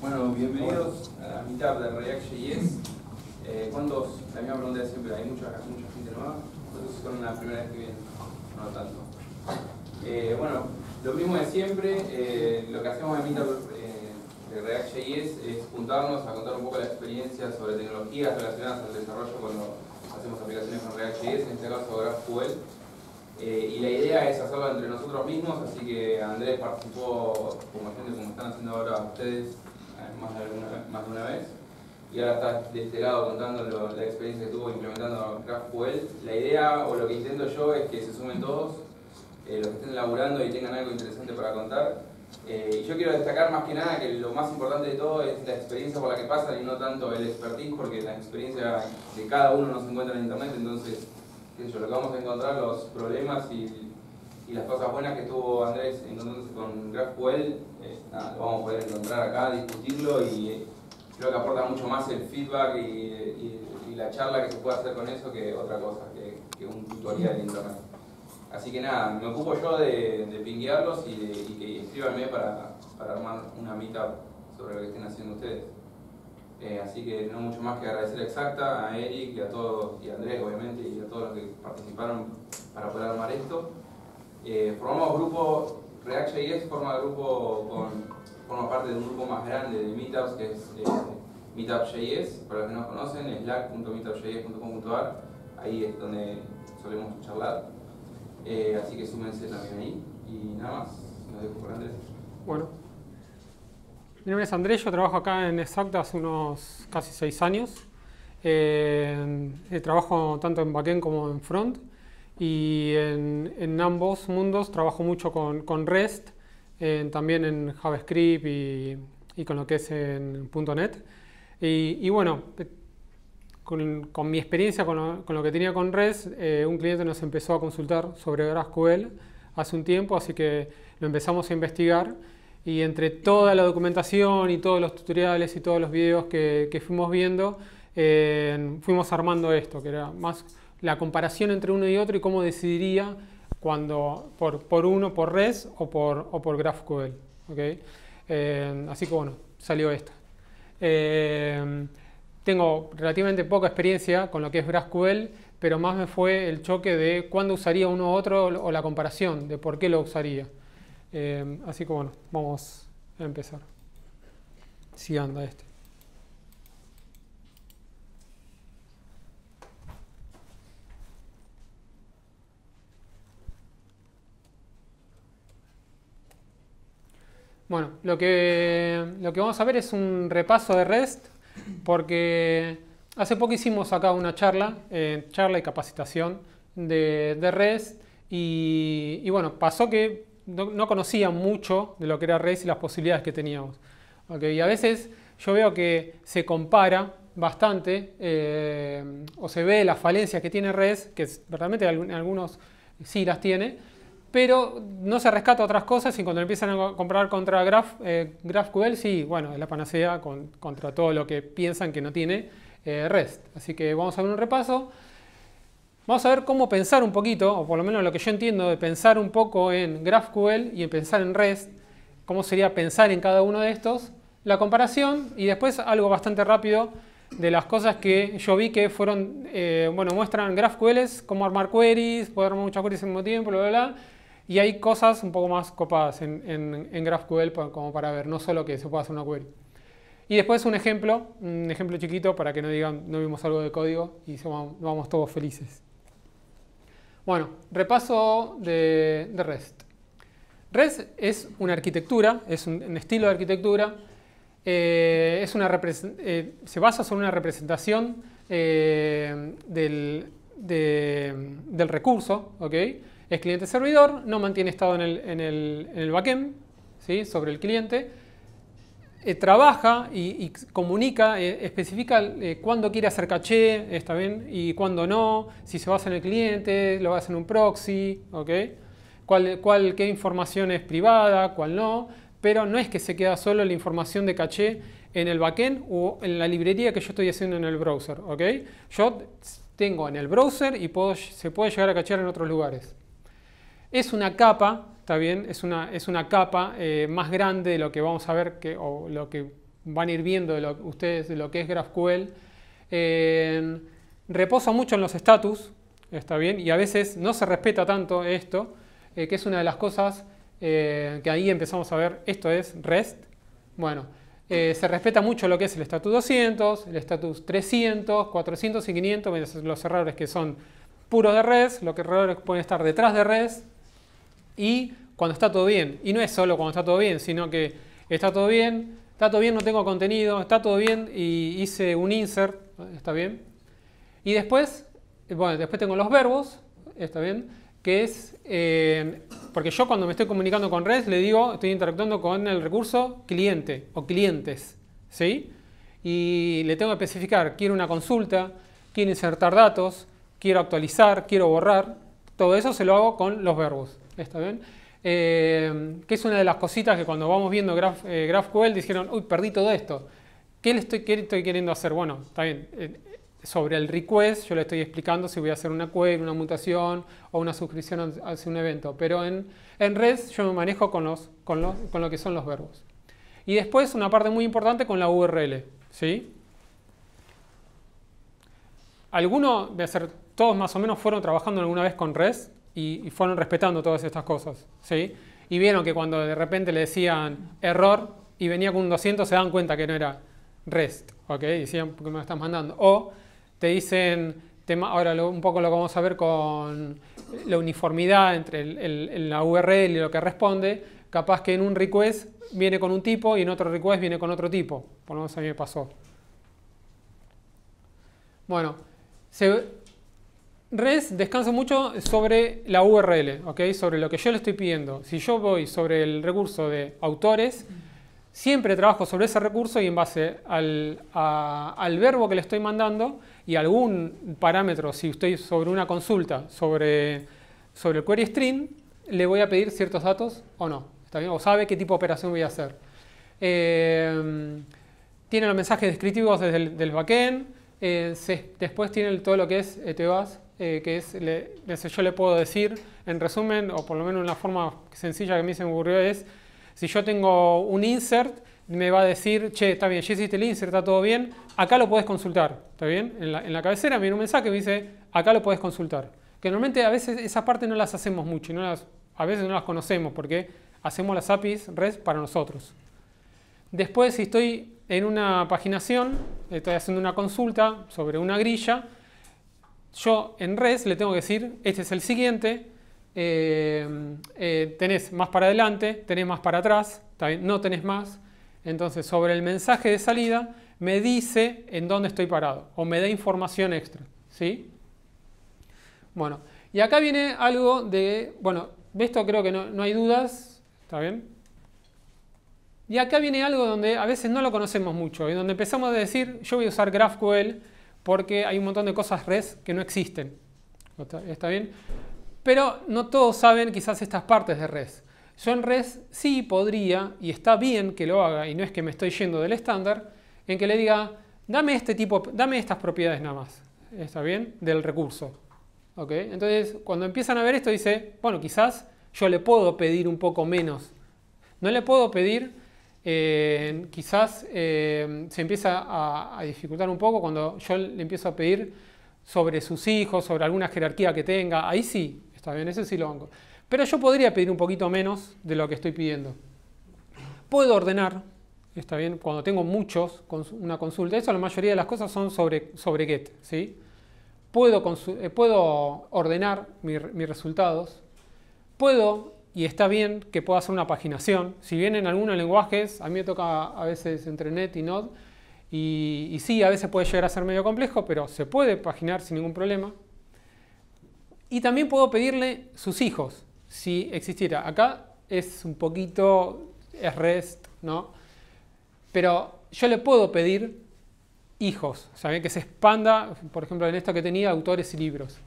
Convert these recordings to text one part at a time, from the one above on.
Bueno, bienvenidos a la meetup de React.js. ¿Cuántos? La misma pregunta de siempre, hay mucha gente nueva. ¿Cuántos son la primera vez que vienen? No tanto. Bueno, lo mismo de siempre. Lo que hacemos en meetup de React.js es juntarnos a contar un poco la experiencia sobre tecnologías relacionadas al desarrollo cuando hacemos aplicaciones con React.js, en este caso GraphQL. Y la idea es hacerlo entre nosotros mismos, así que Andrés participó como están haciendo ahora ustedes más de una vez, y ahora está de este lado contando la experiencia que tuvo implementando GraphQL. La idea, o lo que intento yo, es que se sumen todos los que estén laburando y tengan algo interesante para contar. Y yo quiero destacar más que nada que lo más importante de todo es la experiencia por la que pasan y no tanto el expertise, porque la experiencia de cada uno no se encuentra en internet. Entonces, lo que vamos a encontrar, los problemas y las cosas buenas que tuvo Andrés encontrándose con GraphQL, nada, lo vamos a poder encontrar acá, discutirlo, y creo que aporta mucho más el feedback y la charla que se puede hacer con eso que otra cosa, que un tutorial de internet. Así que nada, me ocupo yo de pinguearlos y que escríbanme para armar una meetup sobre lo que estén haciendo ustedes. Así que no mucho más que agradecer a Exacta, a Eric y a todos, y a Andrés obviamente, y a todos los que participaron para poder armar esto. Formamos grupo, React.js forma parte de un grupo más grande de meetups que es Meetup.js. Para los que no conocen, slack.meetup.js.com.ar, ahí es donde solemos charlar. Así que súmense también ahí. Y nada más, nos dejo por Andrés. Bueno, mi nombre es Andrés, yo trabajo acá en Exacta hace unos casi 6 años. Trabajo tanto en backend como en front, y en ambos mundos trabajo mucho con REST, también en JavaScript y con lo que es en .NET. Y bueno, con mi experiencia con lo que tenía con REST, un cliente nos empezó a consultar sobre GraphQL hace un tiempo, así que lo empezamos a investigar. Y entre toda la documentación y todos los tutoriales y todos los videos que fuimos viendo, fuimos armando esto, que era más la comparación entre uno y otro y cómo decidiría cuando por REST o por GraphQL. ¿Okay? Así que bueno, salió esto. Tengo relativamente poca experiencia con lo que es GraphQL, pero más me fue el choque de cuándo usaría uno u otro o la comparación de por qué lo usaría. Así que bueno, vamos a empezar. Si anda este. Bueno, lo que vamos a ver es un repaso de REST, porque hace poco hicimos acá una charla y capacitación de REST, y bueno, pasó que no conocía mucho de lo que era REST y las posibilidades que teníamos. ¿Okay? Y a veces yo veo que se compara bastante o se ve las falencias que tiene REST, que verdaderamente algunos sí las tiene, pero no se rescata otras cosas, y cuando empiezan a comparar contra GraphQL, sí, bueno, es la panacea contra todo lo que piensan que no tiene REST. Así que vamos a ver un repaso. Vamos a ver cómo pensar un poquito, o por lo menos lo que yo entiendo de pensar un poco en GraphQL y en pensar en REST, cómo sería pensar en cada uno de estos, la comparación, y después algo bastante rápido de las cosas que yo vi que fueron, bueno, muestran GraphQL, cómo armar queries, poder armar muchas queries al mismo tiempo, bla, bla, bla, y hay cosas un poco más copadas en GraphQL como para ver, no solo que se pueda hacer una query. Y después un ejemplo chiquito para que no digan no vimos algo de código y vamos todos felices. Bueno, repaso de REST. REST es una arquitectura, es un estilo de arquitectura, se basa sobre una representación del recurso, ¿okay? Es cliente-servidor, no mantiene estado en el backend, ¿sí? Sobre el cliente. Trabaja y comunica, especifica cuándo quiere hacer caché, está bien, y cuándo no, si se basa en el cliente, lo basa en un proxy, ¿okay? Qué información es privada, cuál no, pero no es que se queda solo la información de caché en el backend o en la librería que yo estoy haciendo en el browser, ¿okay? Yo tengo en el browser y se puede llegar a cachear en otros lugares. Es una capa, está bien, es una capa más grande de lo que vamos a ver, o lo que van a ir viendo ustedes de lo que es GraphQL. Reposa mucho en los status, está bien, y a veces no se respeta tanto esto, que es una de las cosas que ahí empezamos a ver. Esto es REST. Bueno, se respeta mucho lo que es el status 200, el status 300, 400 y 500, los errores que son puros de REST, los errores que pueden estar detrás de REST, y cuando está todo bien. Y no es solo cuando está todo bien, sino que está todo bien, no tengo contenido, está todo bien y hice un insert, está bien. Y después, bueno, después tengo los verbos, está bien, que es, porque yo cuando me estoy comunicando con REST le digo, estoy interactuando con el recurso cliente o clientes, ¿sí? Y le tengo que especificar, quiero una consulta, quiero insertar datos, quiero actualizar, quiero borrar, todo eso se lo hago con los verbos, ¿está bien? Que es una de las cositas que cuando vamos viendo GraphQL dijeron, uy, perdí todo esto. ¿Qué estoy queriendo hacer? Bueno, está bien. Sobre el request yo le estoy explicando si voy a hacer una query, una mutación o una suscripción hacia un evento. Pero en REST yo me manejo con lo que son los verbos. Y después una parte muy importante con la URL, ¿sí? Algunos, todos más o menos fueron trabajando alguna vez con REST y fueron respetando todas estas cosas, ¿sí? Y vieron que cuando de repente le decían error y venía con un 200 se dan cuenta que no era REST, ¿ok? Decían, ¿por qué me lo estás mandando? O te dicen, ahora un poco lo que vamos a ver con la uniformidad entre la URL y lo que responde, capaz que en un request viene con un tipo y en otro request viene con otro tipo, por lo menos a mí me pasó. Bueno, REST descansa mucho sobre la URL, ¿okay? Sobre lo que yo le estoy pidiendo. Si yo voy sobre el recurso de autores, siempre trabajo sobre ese recurso y en base al verbo que le estoy mandando y algún parámetro, si estoy sobre una consulta sobre el query string, le voy a pedir ciertos datos o no. ¿Está bien? O sabe qué tipo de operación voy a hacer. Tiene los mensajes descriptivos desde el backend. Después tiene todo lo que es ETOAS, que es, yo le puedo decir, en resumen, o por lo menos una forma sencilla que a mí se me ocurrió es, si yo tengo un insert, me va a decir, che, está bien, ya hiciste el insert, está todo bien, acá lo puedes consultar, ¿está bien? En la cabecera me viene un mensaje que me dice, acá lo puedes consultar. Que normalmente a veces esas partes no las hacemos mucho, a veces no las conocemos porque hacemos las APIs REST para nosotros. Después, si estoy en una paginación, estoy haciendo una consulta sobre una grilla, yo en REST le tengo que decir, este es el siguiente, tenés más para adelante, tenés más para atrás, no tenés más. Entonces, sobre el mensaje de salida, me dice en dónde estoy parado, o me da información extra, ¿sí? Bueno, y acá viene algo de, bueno, de esto creo que no hay dudas, ¿está bien? Y acá viene algo donde a veces no lo conocemos mucho, y donde empezamos a decir, yo voy a usar GraphQL porque hay un montón de cosas REST que no existen, ¿está bien? Pero no todos saben quizás estas partes de REST. Yo en REST sí podría, y está bien que lo haga, y no es que me estoy yendo del estándar, en que le diga, dame estas propiedades nada más, ¿está bien? Del recurso. ¿Okay? Entonces, cuando empiezan a ver esto, dice, bueno, quizás yo le puedo pedir un poco menos. No le puedo pedir, quizás se empieza a dificultar un poco cuando yo le empiezo a pedir sobre sus hijos, sobre alguna jerarquía que tenga. Ahí sí, está bien, ese sí lo banco. Pero yo podría pedir un poquito menos de lo que estoy pidiendo. Puedo ordenar, está bien, cuando tengo muchos, una consulta. Eso la mayoría de las cosas son sobre get, ¿sí? Puedo ordenar mis resultados. Puedo, y está bien, que pueda hacer una paginación. Si bien en algunos lenguajes, a mí me toca a veces entre Net y Node, y sí, a veces puede llegar a ser medio complejo, pero se puede paginar sin ningún problema. Y también puedo pedirle sus hijos, si existiera. Acá es un poquito, es REST, ¿no? Pero yo le puedo pedir hijos, ¿saben? Que se expanda, por ejemplo, en esto que tenía, autores y libros.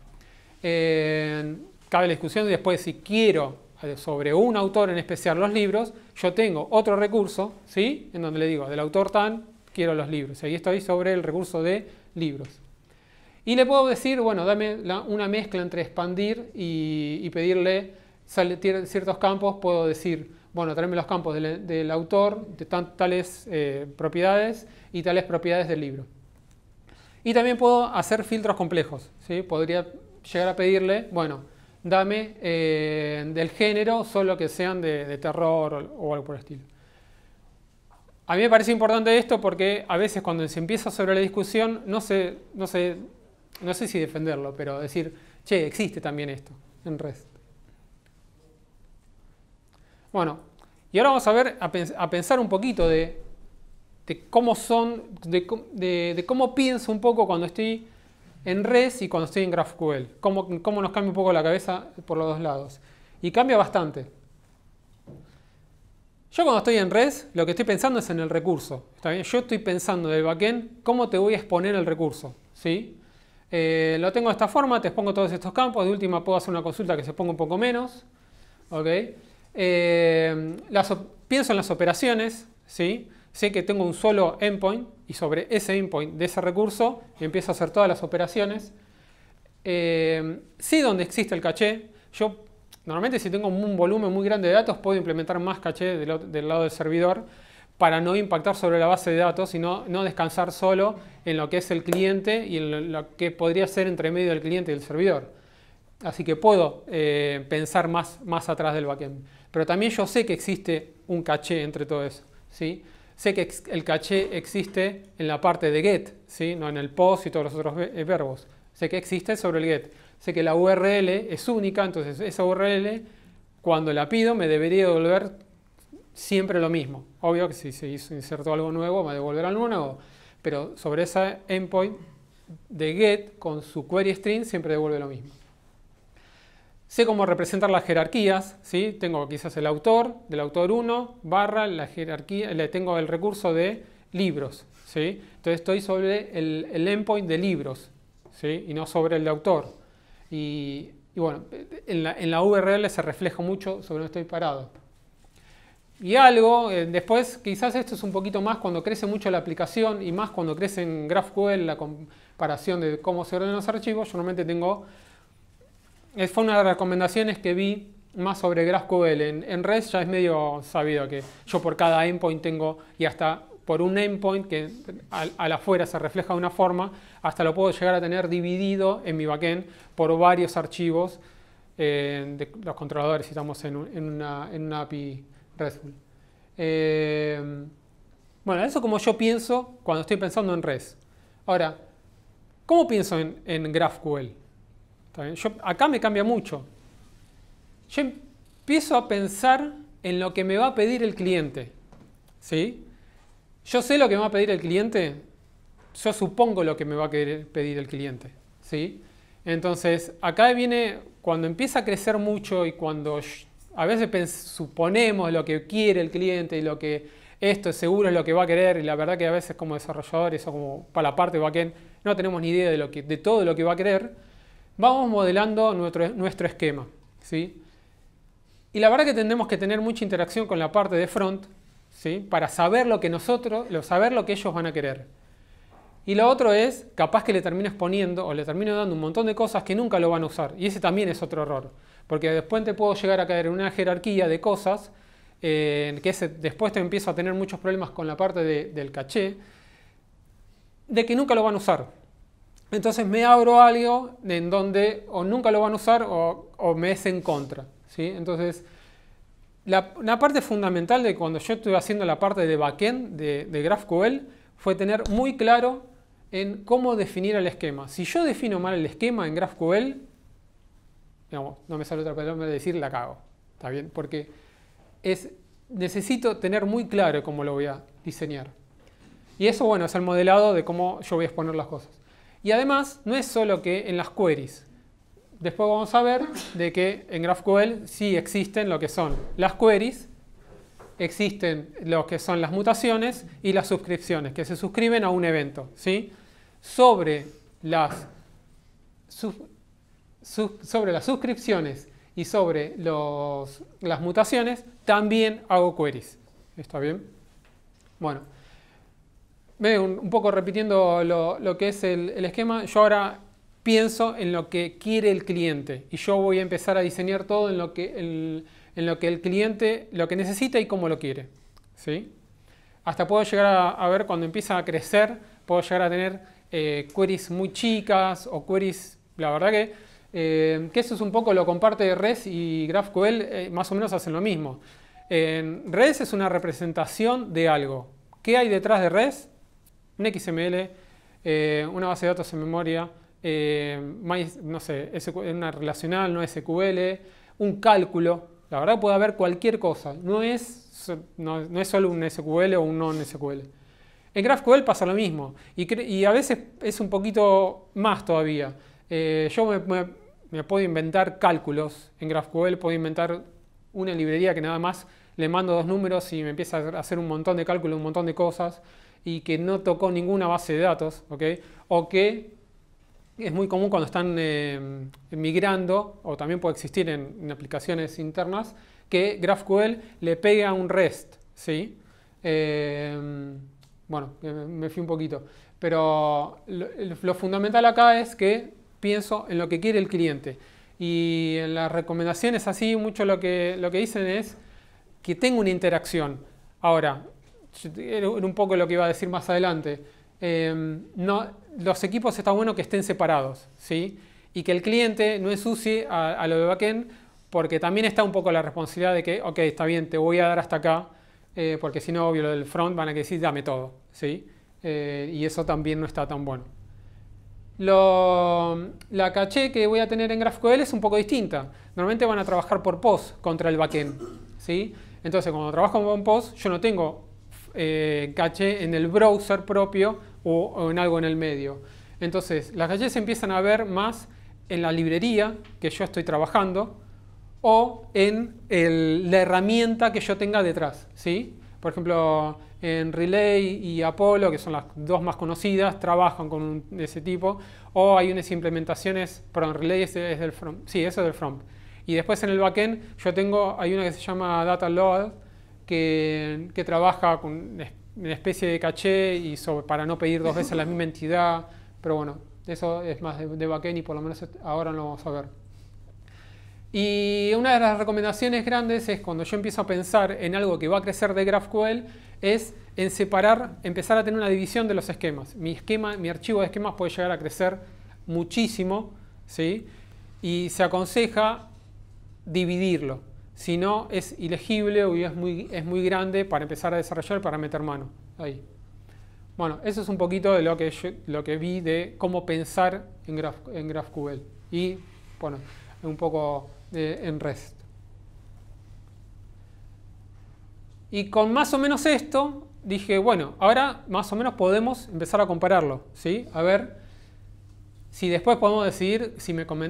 Cabe la discusión después si quiero sobre un autor en especial los libros, yo tengo otro recurso, ¿sí? En donde le digo, del autor tan, quiero los libros. Ahí estoy sobre el recurso de libros. Y le puedo decir, bueno, dame una mezcla entre expandir y pedirle ciertos campos. Puedo decir, bueno, tráeme los campos del autor, de tales propiedades y tales propiedades del libro. Y también puedo hacer filtros complejos, ¿sí? Podría llegar a pedirle, bueno, dame del género solo que sean de terror o algo por el estilo. A mí me parece importante esto porque a veces cuando se empieza sobre la discusión, no sé si defenderlo, pero decir, che, existe también esto en REST. Bueno, y ahora vamos a ver, a pensar un poquito de cómo de cómo pienso un poco cuando estoy en REST y cuando estoy en GraphQL. Cómo nos cambia un poco la cabeza por los dos lados. Y cambia bastante. Yo cuando estoy en REST, lo que estoy pensando es en el recurso. ¿Está bien? Yo estoy pensando del backend, cómo te voy a exponer el recurso. ¿Sí? Lo tengo de esta forma, te expongo todos estos campos. De última puedo hacer una consulta que se ponga un poco menos. ¿Okay? Pienso en las operaciones. ¿Sí? Sé que tengo un solo endpoint y sobre ese endpoint de ese recurso empiezo a hacer todas las operaciones. Sé dónde existe el caché. Yo normalmente si tengo un volumen muy grande de datos puedo implementar más caché del lado del servidor para no impactar sobre la base de datos y no descansar solo en lo que es el cliente y en lo que podría ser entre medio del cliente y del servidor. Así que puedo pensar más atrás del backend. Pero también yo sé que existe un caché entre todo eso. ¿Sí? Sé que el caché existe en la parte de get, ¿sí? No en el post y todos los otros verbos. Sé que existe sobre el get. Sé que la URL es única, entonces esa URL, cuando la pido, me debería devolver siempre lo mismo. Obvio que si se insertó algo nuevo, me devolverá algo nuevo. Pero sobre esa endpoint de get, con su query string, siempre devuelve lo mismo. Sé cómo representar las jerarquías, ¿sí? Tengo quizás el autor, del autor 1, barra, la jerarquía, le tengo el recurso de libros, ¿sí? Entonces estoy sobre el endpoint de libros, ¿sí? Y no sobre el de autor. Y bueno, en la URL se refleja mucho sobre dónde estoy parado. Y algo, después quizás esto es un poquito más cuando crece mucho la aplicación y más cuando crece en GraphQL la comparación de cómo se ordenan los archivos. Yo normalmente tengo, fue una de las recomendaciones que vi más sobre GraphQL. En REST ya es medio sabido que yo por cada endpoint tengo, y hasta por un endpoint que al afuera se refleja de una forma, hasta lo puedo llegar a tener dividido en mi backend por varios archivos de los controladores si estamos en una API RESTful. Bueno, eso como yo pienso cuando estoy pensando en REST. Ahora, ¿cómo pienso en GraphQL? Acá me cambia mucho. Yo empiezo a pensar en lo que me va a pedir el cliente. ¿Sí? Yo sé lo que me va a pedir el cliente. Yo supongo lo que me va a querer pedir el cliente. ¿Sí? Entonces, acá viene cuando empieza a crecer mucho y cuando a veces suponemos lo que quiere el cliente y lo que esto es seguro es lo que va a querer, y la verdad que a veces como desarrolladores o como para la parte de backend no tenemos ni idea de todo lo que va a querer. Vamos modelando nuestro esquema. ¿Sí? Y la verdad que tendremos que tener mucha interacción con la parte de front, ¿sí? Para saber lo que saber lo que ellos van a querer. Y lo otro es, capaz que le termino exponiendo o le termino dando un montón de cosas que nunca lo van a usar. Y ese también es otro error. Porque después te puedo llegar a caer en una jerarquía de cosas, después te empiezo a tener muchos problemas con la parte del caché, de que nunca lo van a usar. Entonces me abro algo en donde o nunca lo van a usar o me es en contra. ¿Sí? Entonces, la parte fundamental de cuando yo estuve haciendo la parte de backend de GraphQL fue tener muy claro en cómo definir el esquema. Si yo defino mal el esquema en GraphQL, digamos, no me sale otra palabra de decir la cago. ¿Está bien? Porque necesito tener muy claro cómo lo voy a diseñar. Y eso, bueno, es el modelado de cómo yo voy a exponer las cosas. Y además, no es solo que en las queries. Después vamos a ver de que en GraphQL sí existen lo que son las queries, existen lo que son las mutaciones y las suscripciones, que se suscriben a un evento. ¿Sí? Sobre las suscripciones y sobre las mutaciones también hago queries. ¿Está bien? Bueno, un poco repitiendo lo que es el esquema, yo ahora pienso en lo que quiere el cliente y yo voy a empezar a diseñar todo en en lo que el cliente lo que necesita y cómo lo quiere, ¿sí? Hasta puedo llegar a ver cuando empieza a crecer, puedo llegar a tener queries muy chicas o queries, la verdad que eso es un poco lo comparte REST y GraphQL, más o menos hacen lo mismo. REST es una representación de algo. ¿Qué hay detrás de REST? Un XML, una base de datos en memoria, no sé, una relacional, no SQL, un cálculo. La verdad puede haber cualquier cosa. No es solo un SQL o un non-SQL. En GraphQL pasa lo mismo. Y a veces es un poquito más todavía. Yo me puedo inventar cálculos en GraphQL, puedo inventar una librería que nada más le mando 2 números y me empieza a hacer un montón de cálculos, un montón de cosas, y que no tocó ninguna base de datos, ¿okay? O que es muy común cuando están migrando, o también puede existir en aplicaciones internas, que GraphQL le pega a un REST, ¿sí? Bueno, me fui un poquito. Pero lo fundamental acá es que pienso en lo que quiere el cliente. Y en las recomendaciones así, mucho lo que dicen es que tenga una interacción. Ahora, era un poco lo que iba a decir más adelante. Los equipos está bueno que estén separados, ¿sí? Y que el cliente no ensucie a lo de backend, porque también está un poco la responsabilidad de que, ok, está bien, te voy a dar hasta acá, porque si no, obvio, lo del front van a decir, dame todo, ¿sí? Y eso también no está tan bueno. La caché que voy a tener en GraphQL es un poco distinta. Normalmente van a trabajar por POS contra el backend, ¿sí? Entonces, cuando trabajo con POS, yo no tengo caché en el browser propio o en algo en el medio. Entonces, las cachés se empiezan a ver más en la librería que yo estoy trabajando o en la herramienta que yo tenga detrás, ¿sí? Por ejemplo, en Relay y Apollo, que son las dos más conocidas, trabajan con ese tipo, o hay unas implementaciones, perdón, Relay es del front, sí, eso es del front. Y después en el backend hay una que se llama Data Load, que trabaja con una especie de caché y para no pedir 2 veces la misma entidad, pero bueno, eso es más de backend y por lo menos ahora lo vamos a ver. Y una de las recomendaciones grandes es cuando yo empiezo a pensar en algo que va a crecer de GraphQL, es en empezar a tener una división de los esquemas. Mi archivo de esquemas puede llegar a crecer muchísimo, ¿sí? Y se aconseja dividirlo. Si no, es ilegible o es muy grande para empezar a desarrollar, para meter mano ahí. Bueno, eso es un poquito de lo que vi de cómo pensar en GraphQL. Y, bueno, un poco en REST. Y con más o menos esto, dije, bueno, ahora más o menos podemos empezar a compararlo, ¿sí? A ver si después podemos decidir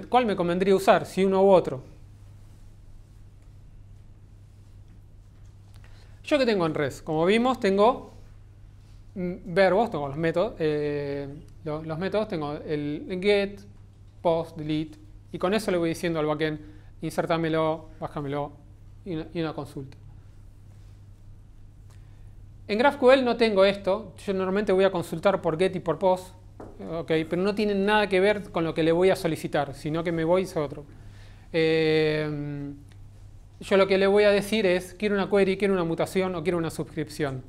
cuál me convendría usar, si uno u otro. Yo que tengo en REST, como vimos, tengo verbos, tengo los métodos, tengo el get, post, delete, y con eso le voy diciendo al backend, insértamelo, bájamelo, y una consulta. En GraphQL no tengo esto, yo normalmente voy a consultar por get y por post, okay, pero no tienen nada que ver con lo que le voy a solicitar, sino que me voy a otro. Yo lo que le voy a decir es, quiero una query, quiero una mutación o quiero una suscripción.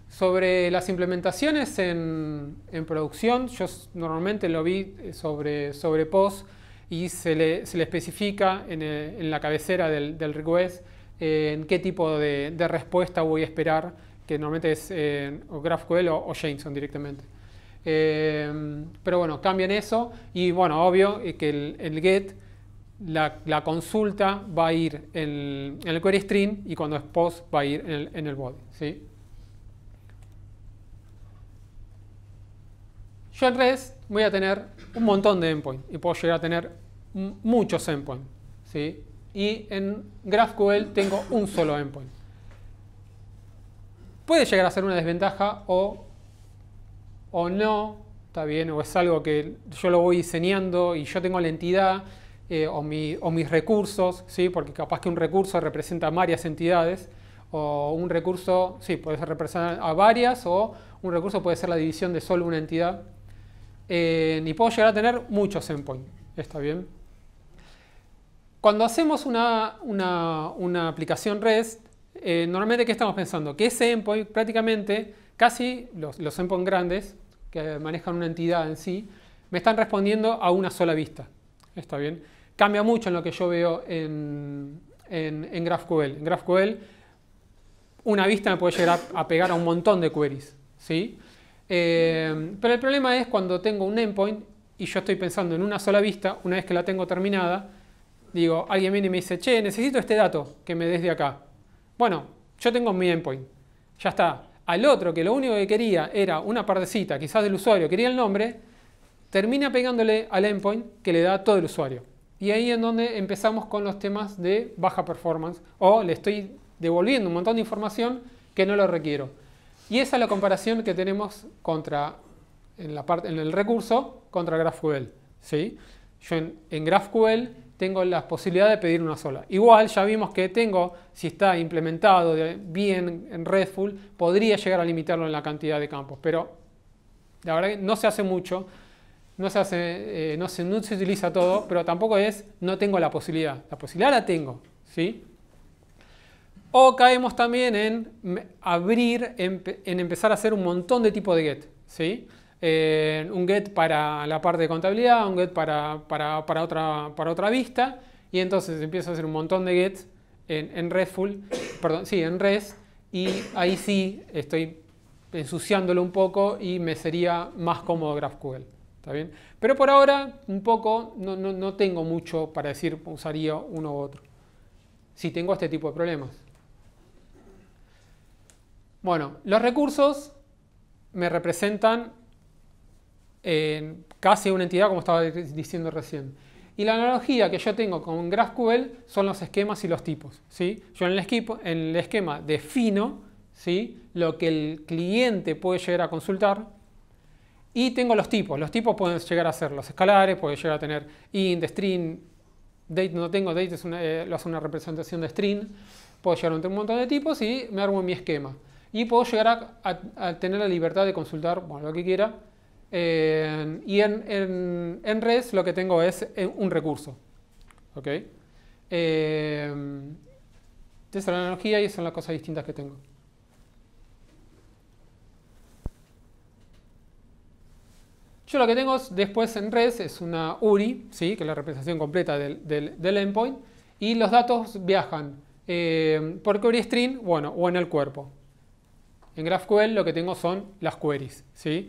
Sobre las implementaciones en producción, yo normalmente lo vi sobre POS y se le especifica en la cabecera del request en qué tipo de respuesta voy a esperar, que normalmente es o GraphQL o JSON directamente. Pero bueno, cambian eso y bueno, obvio que el get, la consulta va a ir en el query string y cuando es post va a ir en el body, ¿sí? Yo en REST voy a tener un montón de endpoints y puedo llegar a tener muchos endpoints, ¿sí? Y en GraphQL tengo un solo endpoint. Puede llegar a ser una desventaja o no, está bien, o es algo que yo lo voy diseñando y yo tengo la entidad o mis recursos, ¿sí? Porque capaz que un recurso representa varias entidades, o un recurso, sí, puede representar a varias, o un recurso puede ser la división de solo una entidad. Y puedo llegar a tener muchos endpoints, ¿está bien? Cuando hacemos una aplicación REST, normalmente, ¿qué estamos pensando? Que ese endpoint prácticamente, casi los endpoints grandes, que manejan una entidad en sí, me están respondiendo a una sola vista. ¿Está bien? Cambia mucho en lo que yo veo en GraphQL. En GraphQL, una vista me puede llegar a pegar a un montón de queries, ¿sí? Pero el problema es cuando tengo un endpoint y yo estoy pensando en una sola vista, una vez que la tengo terminada, digo, alguien viene y me dice, che, necesito este dato que me des de acá. Bueno, yo tengo mi endpoint, ya está. Al otro, que lo único que quería era una partecita, quizás del usuario, quería el nombre, termina pegándole al endpoint que le da todo el usuario. Y ahí es donde empezamos con los temas de baja performance, o le estoy devolviendo un montón de información que no lo requiero. Y esa es la comparación que tenemos en el recurso contra GraphQL, ¿sí? Yo en GraphQL tengo la posibilidad de pedir una sola. Igual ya vimos que si está implementado bien en RESTful, podría llegar a limitarlo en la cantidad de campos, pero la verdad que no se hace mucho, no se utiliza todo, pero tampoco no tengo la posibilidad. La posibilidad la tengo, ¿sí? O caemos también en empezar a hacer un montón de tipos de get, ¿sí? Un get para la parte de contabilidad, un get para otra vista, y entonces empiezo a hacer un montón de gets en RESTful, perdón, sí, en REST, y ahí sí estoy ensuciándolo un poco y me sería más cómodo GraphQL. ¿Está bien? Pero por ahora, un poco, no tengo mucho para decir usaría uno u otro. Si tengo este tipo de problemas. Bueno, los recursos me representan casi una entidad, como estaba diciendo recién. Y la analogía que yo tengo con GraphQL son los esquemas y los tipos, ¿sí? Yo en el esquema defino, ¿sí?, lo que el cliente puede llegar a consultar. Y tengo los tipos. Los tipos pueden llegar a ser los escalares, puede llegar a tener int, string, date no tengo, date lo hace una representación de string. Puedo llegar a tener un montón de tipos y me armo mi esquema. Y puedo llegar a tener la libertad de consultar lo que quiera. Y en REST lo que tengo es un recurso. ¿Ok? Esa es la analogía y esas son las cosas distintas que tengo. Yo lo que tengo después en REST es una URI, ¿sí?, que es la representación completa del endpoint, y los datos viajan por query string, o en el cuerpo. En GraphQL lo que tengo son las queries, ¿sí?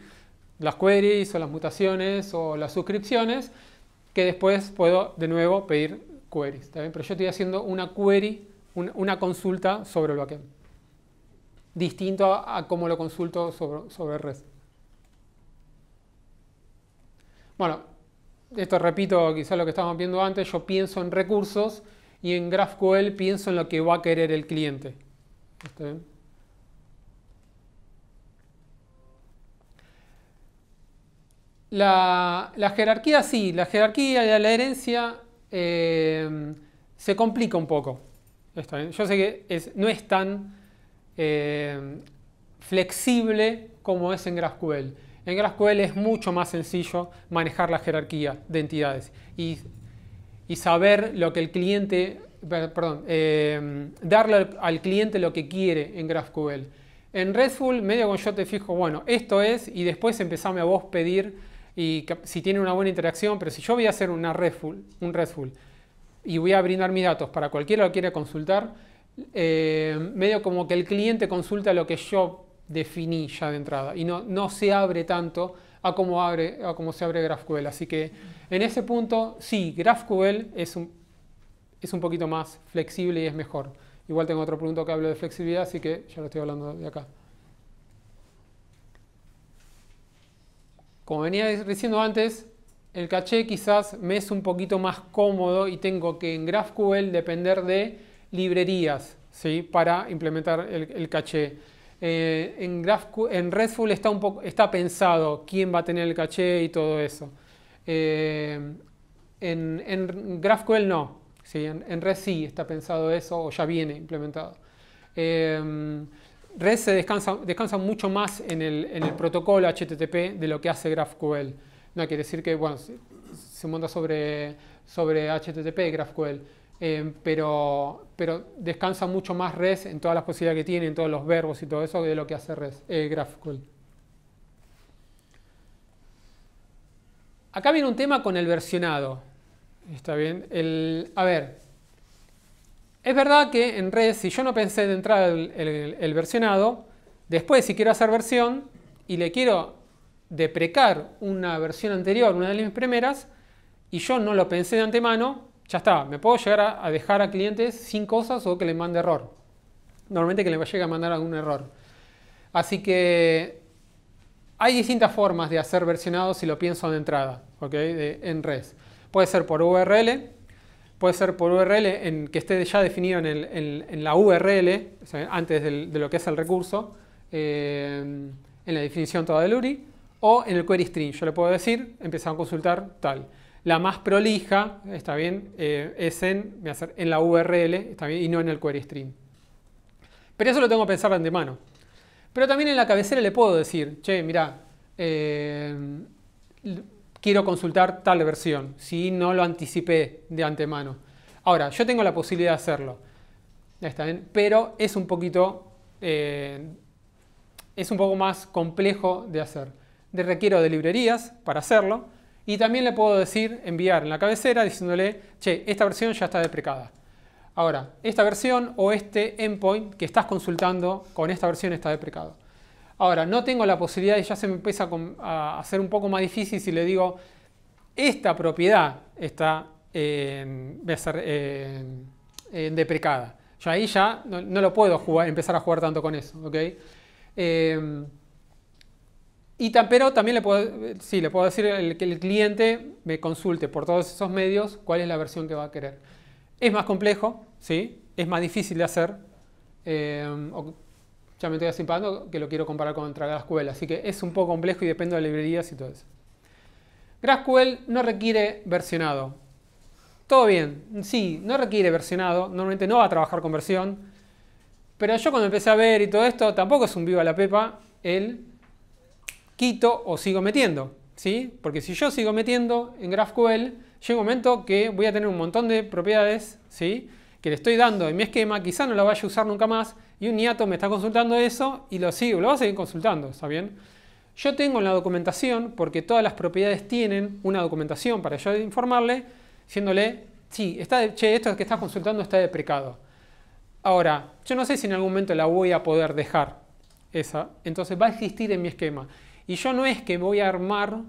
Las queries o las mutaciones o las suscripciones, que después puedo de nuevo pedir queries, ¿está bien? Pero yo estoy haciendo una query, una consulta sobre el backend, distinto a cómo lo consulto sobre REST. Bueno, esto repito quizás lo que estábamos viendo antes, yo pienso en recursos y en GraphQL pienso en lo que va a querer el cliente. ¿Está bien? La jerarquía sí, la jerarquía y la herencia se complica un poco. ¿Está bien? Yo sé que no es tan flexible como es en GraphQL. En GraphQL es mucho más sencillo manejar la jerarquía de entidades y saber lo que el cliente, darle al cliente lo que quiere en GraphQL. En RESTful, medio con yo te fijo, bueno, esto es, y después empezame a vos pedir y si tiene una buena interacción, pero si yo voy a hacer un RESTful y voy a brindar mis datos para cualquiera que quiera consultar, medio como que el cliente consulta lo que yo definí ya de entrada y no se abre tanto a cómo se abre GraphQL. Así que en ese punto, sí, GraphQL es un poquito más flexible y es mejor. Igual tengo otro punto que hablo de flexibilidad, así que ya lo estoy hablando de acá. Como venía diciendo antes, el caché quizás me es un poquito más cómodo y tengo que en GraphQL depender de librerías, ¿sí?, para implementar el caché. En RESTful está pensado quién va a tener el caché y todo eso. En GraphQL no. ¿Sí? En REST sí está pensado eso o ya viene implementado. REST se descansa mucho más en el protocolo HTTP de lo que hace GraphQL. No quiere decir que se monta sobre HTTP GraphQL. pero descansa mucho más REST en todas las posibilidades que tiene, en todos los verbos y todo eso, de lo que hace GraphQL. Acá viene un tema con el versionado. ¿Está bien? A ver, es verdad que en REST, si yo no pensé de entrada el versionado, después si quiero hacer versión y le quiero deprecar una versión anterior, una de mis primeras, y yo no lo pensé de antemano, ya está, me puedo llegar a dejar a clientes sin cosas o que le mande error. Normalmente que le llegue a mandar algún error. Así que hay distintas formas de hacer versionados si lo pienso de entrada, ¿okay? En REST. Puede ser por URL, puede ser por URL que esté ya definido en la URL, o sea, antes de lo que es el recurso, en la definición toda del URI, o en el query string. Yo le puedo decir, empezar a consultar tal. La más prolija, está bien, es en la URL, está bien, y no en el query string. Pero eso lo tengo que pensar de antemano. Pero también en la cabecera le puedo decir, che, mirá, quiero consultar tal versión, si no lo anticipé de antemano. Ahora, yo tengo la posibilidad de hacerlo, ¿está bien? Pero es un poco más complejo de hacer. Requiero de librerías para hacerlo. Y también le puedo decir, enviar en la cabecera diciéndole, che, esta versión ya está deprecada. Ahora, esta versión o este endpoint que estás consultando con esta versión está deprecado. Ahora, no tengo la posibilidad y ya se me empieza a hacer un poco más difícil si le digo, esta propiedad está deprecada. Ya ahí ya no lo puedo empezar a jugar tanto con eso, ¿ok? Pero también le puedo decir que el cliente me consulte por todos esos medios cuál es la versión que va a querer. Es más complejo, ¿sí? Es más difícil de hacer. Ya me estoy anticipando que lo quiero comparar con GraphQL, así que es un poco complejo y depende de librerías y todo eso. GraphQL no requiere versionado. Todo bien, sí, no requiere versionado, normalmente no va a trabajar con versión, pero yo cuando empecé a ver y todo esto, tampoco es un viva la pepa el quito o sigo metiendo, ¿sí? Porque si yo sigo metiendo en GraphQL, llega un momento que voy a tener un montón de propiedades, ¿sí? Que le estoy dando en mi esquema, quizá no la vaya a usar nunca más, y un niato me está consultando eso y lo va a seguir consultando, ¿está bien? Yo tengo en la documentación, porque todas las propiedades tienen una documentación para yo informarle, diciéndole, sí, esto que estás consultando está deprecado. Ahora, yo no sé si en algún momento la voy a poder dejar esa, entonces va a existir en mi esquema. Y yo no es que voy a armar,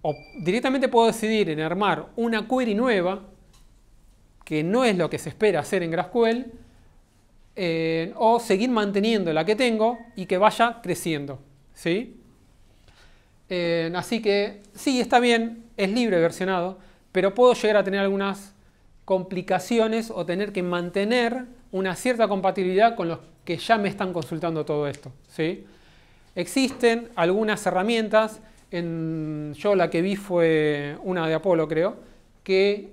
o directamente puedo decidir en armar una query nueva, que no es lo que se espera hacer en GraphQL, o seguir manteniendo la que tengo y que vaya creciendo, ¿sí? Así que sí, está bien, es libre versionado, pero puedo llegar a tener algunas complicaciones o tener que mantener una cierta compatibilidad con los que ya me están consultando todo esto, ¿sí? Existen algunas herramientas, yo la que vi fue una de Apollo, creo, que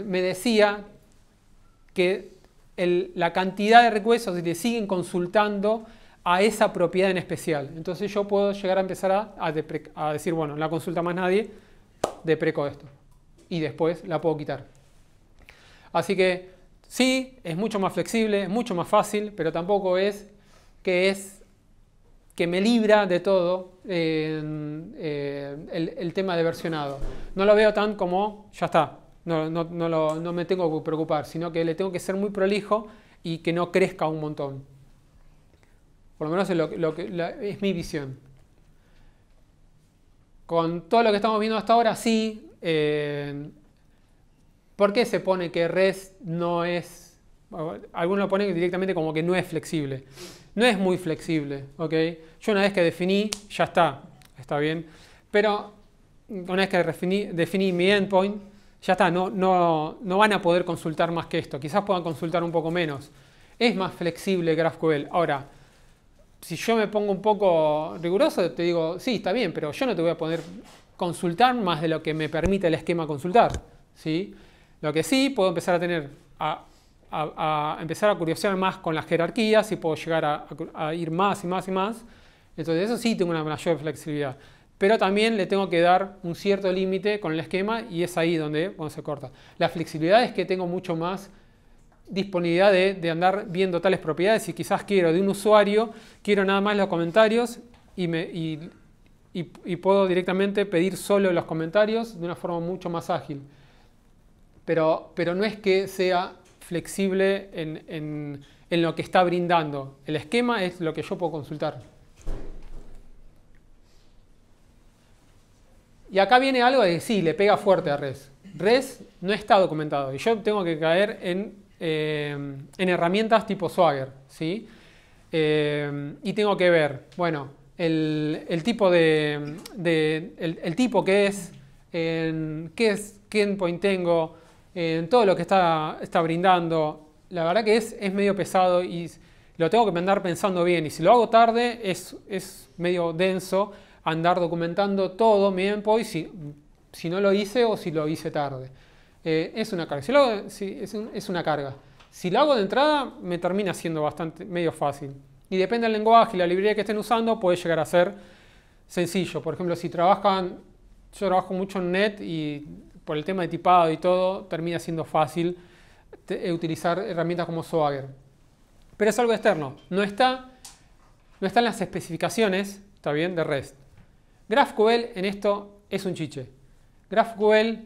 me decía que la cantidad de requests le siguen consultando a esa propiedad en especial. Entonces yo puedo llegar a empezar a decir, bueno, no la consulta más nadie, depreco esto. Y después la puedo quitar. Así que sí, es mucho más flexible, es mucho más fácil, pero tampoco es que me libra de todo el tema de versionado. No lo veo tan como, ya está, no me tengo que preocupar, sino que le tengo que ser muy prolijo y que no crezca un montón. Por lo menos es mi visión. Con todo lo que estamos viendo hasta ahora, sí. ¿Por qué se pone que REST no es? Algunos lo ponen directamente como que no es flexible. No es muy flexible, ¿ok? Yo una vez que definí, ya está bien. Pero una vez que definí mi endpoint, ya está, no van a poder consultar más que esto. Quizás puedan consultar un poco menos. Es más flexible GraphQL. Ahora, si yo me pongo un poco riguroso, te digo, sí, está bien, pero yo no te voy a poder consultar más de lo que me permite el esquema consultar, ¿sí? Lo que sí, puedo empezar a tener, empezar a curiosear más con las jerarquías y puedo llegar a ir más y más y más. Entonces, eso sí tengo una mayor flexibilidad. pero también le tengo que dar un cierto límite con el esquema y es ahí donde se corta. La flexibilidad es que tengo mucho más disponibilidad de andar viendo tales propiedades y quizás quiero de un usuario, quiero nada más los comentarios y puedo directamente pedir solo los comentarios de una forma mucho más ágil. Pero no es que sea flexible en lo que está brindando. El esquema es lo que yo puedo consultar. Y acá viene algo de sí, le pega fuerte a Res. Res no está documentado y yo tengo que caer en herramientas tipo Swagger, ¿sí? Y tengo que ver, bueno, el tipo el tipo que es, qué endpoint tengo, todo lo que está brindando. La verdad que es medio pesado y lo tengo que andar pensando bien. Y si lo hago tarde, es medio denso andar documentando todo mi endpoint si no lo hice o si lo hice tarde. Es una carga. Es una carga. Si lo hago de entrada, me termina siendo medio fácil. Y depende del lenguaje y la librería que estén usando, puede llegar a ser sencillo. Por ejemplo, si yo trabajo mucho en .NET y por el tema de tipado y todo, termina siendo fácil utilizar herramientas como Swagger. Pero es algo externo. No está en las especificaciones, ¿está bien?, de REST. GraphQL en esto es un chiche. GraphQL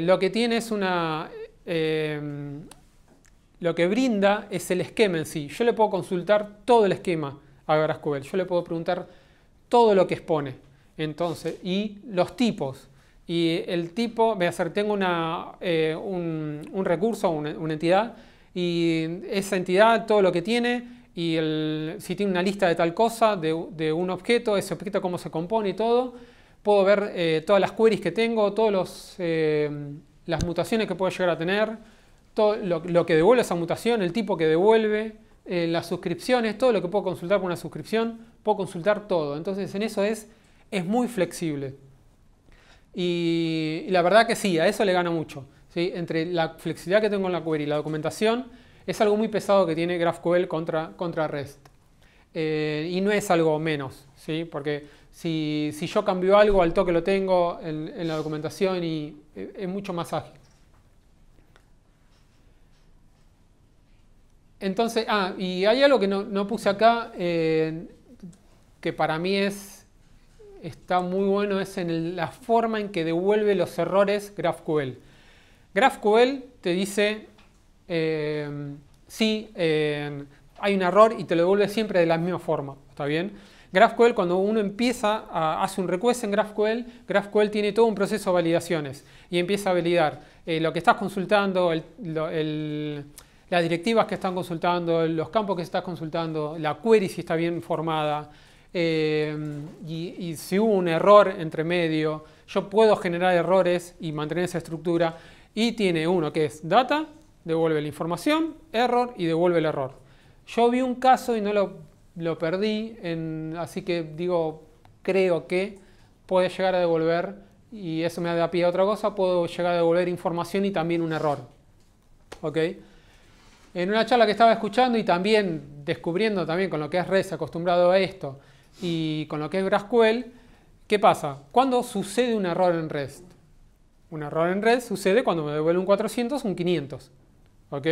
lo que tiene es lo que brinda es el esquema en sí. Yo le puedo consultar todo el esquema a GraphQL. Yo le puedo preguntar todo lo que expone. Entonces, y los tipos. Y el tipo, voy a hacer, tengo un recurso, una entidad, y esa entidad, todo lo que tiene, y si tiene una lista de tal cosa, de un objeto, ese objeto cómo se compone y todo. Puedo ver todas las queries que tengo, todas las mutaciones que puedo llegar a tener, todo lo que devuelve esa mutación, el tipo que devuelve, las suscripciones, todo lo que puedo consultar por una suscripción, puedo consultar todo. Entonces en eso es muy flexible. Y la verdad que sí, a eso le gana mucho, ¿sí? Entre la flexibilidad que tengo en la query y la documentación, es algo muy pesado que tiene GraphQL contra REST. Y no es algo menos, ¿sí? Porque si yo cambio algo, al toque lo tengo en la documentación y es mucho más ágil. Entonces, y hay algo que no puse acá, que para mí está muy bueno, es en la forma en que devuelve los errores GraphQL. GraphQL te dice si hay un error y te lo devuelve siempre de la misma forma, ¿está bien? GraphQL, cuando uno hace un request en GraphQL, GraphQL tiene todo un proceso de validaciones y empieza a validar lo que estás consultando, las directivas que están consultando, los campos que estás consultando, la query si está bien formada, y si hubo un error entre medio, yo puedo generar errores y mantener esa estructura. Y tiene uno que es data, devuelve la información, error y devuelve el error. Yo vi un caso y no lo perdí, así que creo que puede llegar a devolver, y eso me da pie a otra cosa, puedo llegar a devolver información y también un error. ¿Ok? En una charla que estaba escuchando y también descubriendo también con lo que es REST, acostumbrado a esto, y con lo que es GraphQL, ¿qué pasa? ¿Cuándo sucede un error en REST? Un error en REST sucede cuando me devuelve un 400 o un 500. ¿Ok?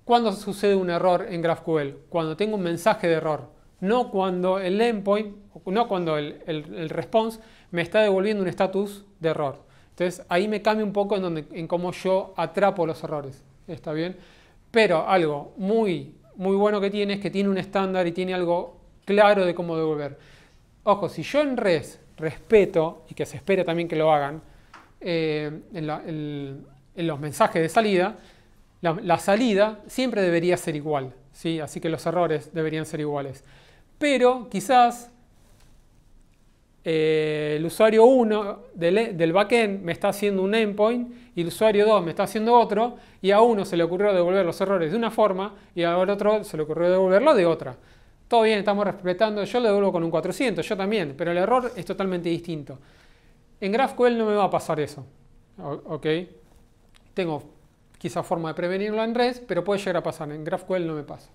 ¿Cuándo sucede un error en GraphQL? Cuando tengo un mensaje de error. No cuando el endpoint, no cuando el response me está devolviendo un estatus de error. Entonces ahí me cambia un poco en cómo yo atrapo los errores. ¿Está bien? Pero algo muy bueno que tiene es que tiene un estándar y tiene algo claro de cómo devolver. Ojo, si yo en REST respeto, y que se espera también que lo hagan, en los mensajes de salida, la salida siempre debería ser igual, ¿sí? Así que los errores deberían ser iguales. Pero quizás el usuario 1 del backend me está haciendo un endpoint y el usuario 2 me está haciendo otro, y a uno se le ocurrió devolver los errores de una forma y al otro se le ocurrió devolverlo de otra. Todo bien, estamos respetando, yo lo devuelvo con un 400, yo también, pero el error es totalmente distinto. En GraphQL no me va a pasar eso. ¿Ok? Tengo quizá forma de prevenirlo en REST, pero puede llegar a pasar. En GraphQL no me pasa.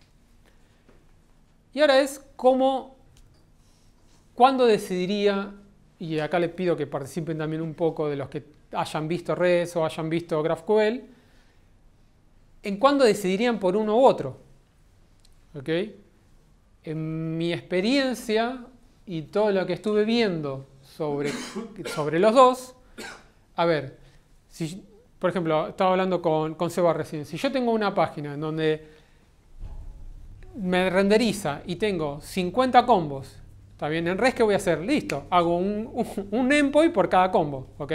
Y ahora es ¿cuándo decidiría, y acá les pido que participen también un poco de los que hayan visto REST o hayan visto GraphQL, en cuándo decidirían por uno u otro? ¿Ok? En mi experiencia y todo lo que estuve viendo sobre los dos, a ver, si, por ejemplo, estaba hablando con Seba recién, si yo tengo una página en donde me renderiza y tengo 50 combos, ¿está bien? En REST, ¿qué voy a hacer? Listo, hago un endpoint por cada combo, ¿ok?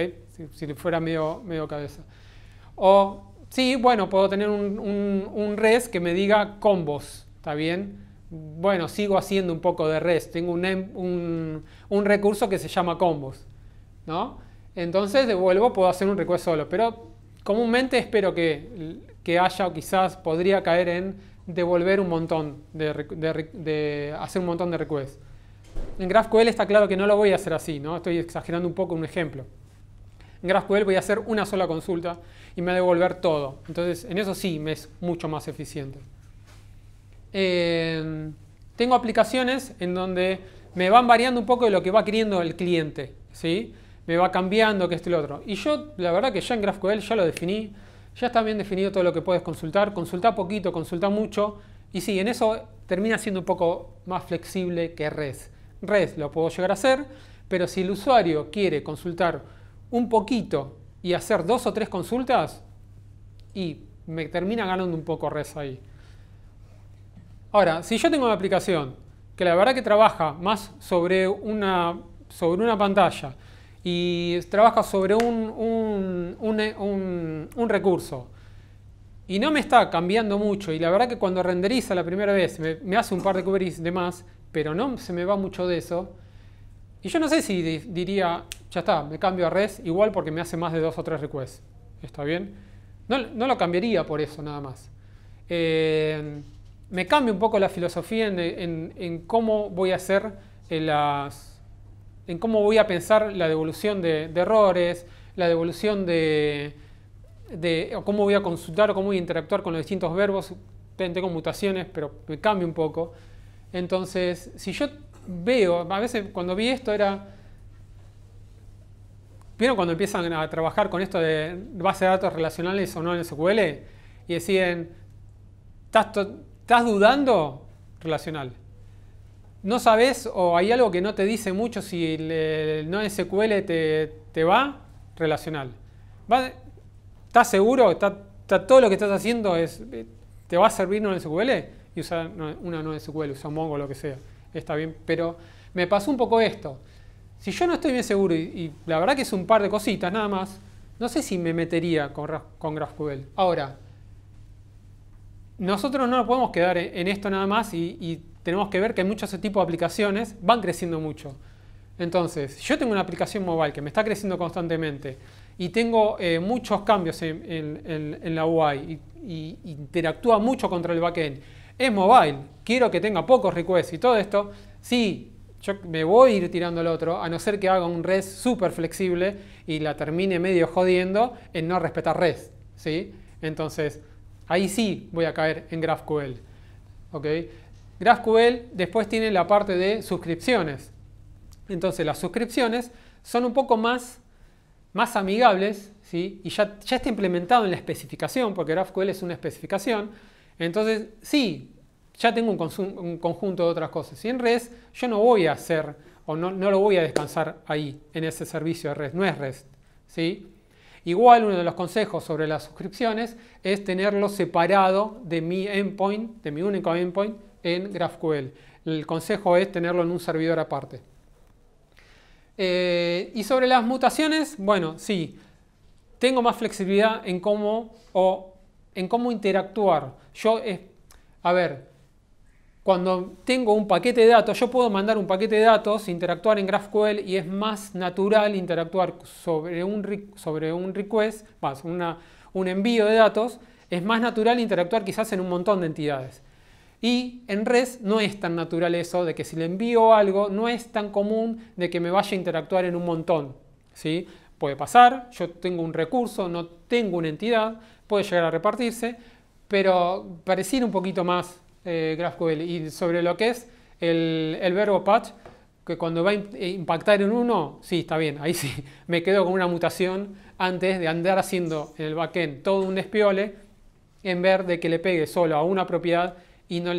Si fuera medio cabeza. O, sí, bueno, puedo tener un REST que me diga combos, ¿está bien? Bueno, sigo haciendo un poco de REST, tengo un recurso que se llama combos, ¿no? Entonces devuelvo, puedo hacer un request solo, pero comúnmente espero que haya, o quizás podría caer en devolver un montón, de hacer un montón de requests. En GraphQL está claro que no lo voy a hacer así, ¿no? Estoy exagerando un poco un ejemplo. En GraphQL voy a hacer una sola consulta y me va a devolver todo. Entonces, en eso sí me es mucho más eficiente. Tengo aplicaciones en donde me van variando un poco de lo que va queriendo el cliente, ¿sí? Me va cambiando que esto y lo otro. Y yo, la verdad que ya en GraphQL ya lo definí, ya está bien definido todo lo que puedes consultar. Consulta poquito, consulta mucho. Y sí, en eso termina siendo un poco más flexible que REST. REST lo puedo llegar a hacer, pero si el usuario quiere consultar un poquito y hacer 2 o 3 consultas, y me termina ganando un poco REST ahí. Ahora, si yo tengo una aplicación que la verdad que trabaja más sobre una pantalla y trabaja sobre un recurso y no me está cambiando mucho, y la verdad que cuando renderiza la primera vez me hace un par de queries de más, pero no se me va mucho de eso, y yo no sé si diría, ya está, me cambio a REST igual porque me hace más de 2 o 3 requests. ¿Está bien? No lo cambiaría por eso nada más. Me cambia un poco la filosofía en cómo voy a hacer en cómo voy a pensar la devolución de errores, la devolución o cómo voy a consultar o cómo voy a interactuar con los distintos verbos. Tengo mutaciones, pero me cambia un poco. Entonces, si yo veo, a veces cuando vi esto era... ¿Vieron cuando empiezan a trabajar con esto de base de datos relacionales o no en SQL? Y decían, ¿estás dudando? Relacional. ¿No sabes o hay algo que no te dice mucho si el no SQL te va? Relacional. ¿Estás seguro? ¿Está todo lo que estás haciendo te va a servir no SQL? Y usa una no SQL, usa Mongo o lo que sea. Está bien, pero me pasó un poco esto. Si yo no estoy bien seguro y la verdad que es un par de cositas nada más, no sé si me metería con GraphQL. Ahora, nosotros no nos podemos quedar en esto nada más y tenemos que ver que muchos de ese tipo de aplicaciones van creciendo mucho. Entonces, si yo tengo una aplicación mobile que me está creciendo constantemente y tengo muchos cambios en la UI y interactúa mucho contra el backend, es mobile, quiero que tenga pocos requests y todo esto, sí, yo me voy a ir tirando al otro, a no ser que haga un REST súper flexible y la termine medio jodiendo en no respetar REST, ¿sí? Entonces, ahí sí voy a caer en GraphQL, ¿ok? GraphQL después tiene la parte de suscripciones. Entonces, las suscripciones son un poco más amigables, ¿sí? Y ya está implementado en la especificación, porque GraphQL es una especificación. Entonces, sí, ya tengo un conjunto de otras cosas. Y en REST yo no voy a hacer, o no lo voy a descansar ahí, en ese servicio de REST. No es REST, ¿sí? Igual, uno de los consejos sobre las suscripciones es tenerlo separado de mi endpoint, de mi único endpoint en GraphQL. El consejo es tenerlo en un servidor aparte. Y sobre las mutaciones, bueno, sí, tengo más flexibilidad en cómo interactuar. A ver, cuando tengo un paquete de datos, yo puedo mandar un paquete de datos, interactuar en GraphQL y es más natural interactuar sobre un request, un envío de datos, es más natural interactuar quizás en un montón de entidades. Y en REST no es tan natural eso de que si le envío algo, no es tan común de que me vaya a interactuar en un montón, ¿sí? Puede pasar, yo tengo un recurso, no tengo una entidad, puede llegar a repartirse, pero pareciera un poquito más GraphQL. Y sobre lo que es el verbo patch, que cuando va a impactar en uno, sí, está bien, ahí sí, me quedo con una mutación antes de andar haciendo en el backend todo un despiole, en vez de que le pegue solo a una propiedad y no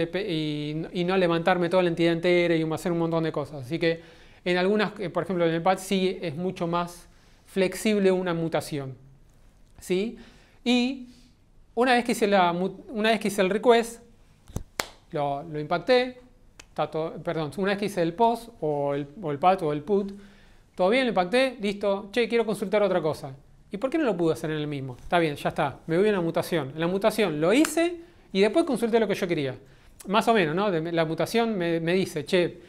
levantarme toda la entidad entera y hacer un montón de cosas. Así que en algunas, por ejemplo en el patch sí es mucho más flexible una mutación. ¿Sí? Y una vez que hice el request, lo impacté, perdón, una vez que hice el post o el pat o el put, todo bien, lo impacté, listo, che, quiero consultar otra cosa. ¿Y por qué no lo pude hacer en el mismo? Está bien, ya está, me voy a una mutación. En la mutación lo hice y después consulté lo que yo quería. Más o menos, ¿no? La mutación me dice, che,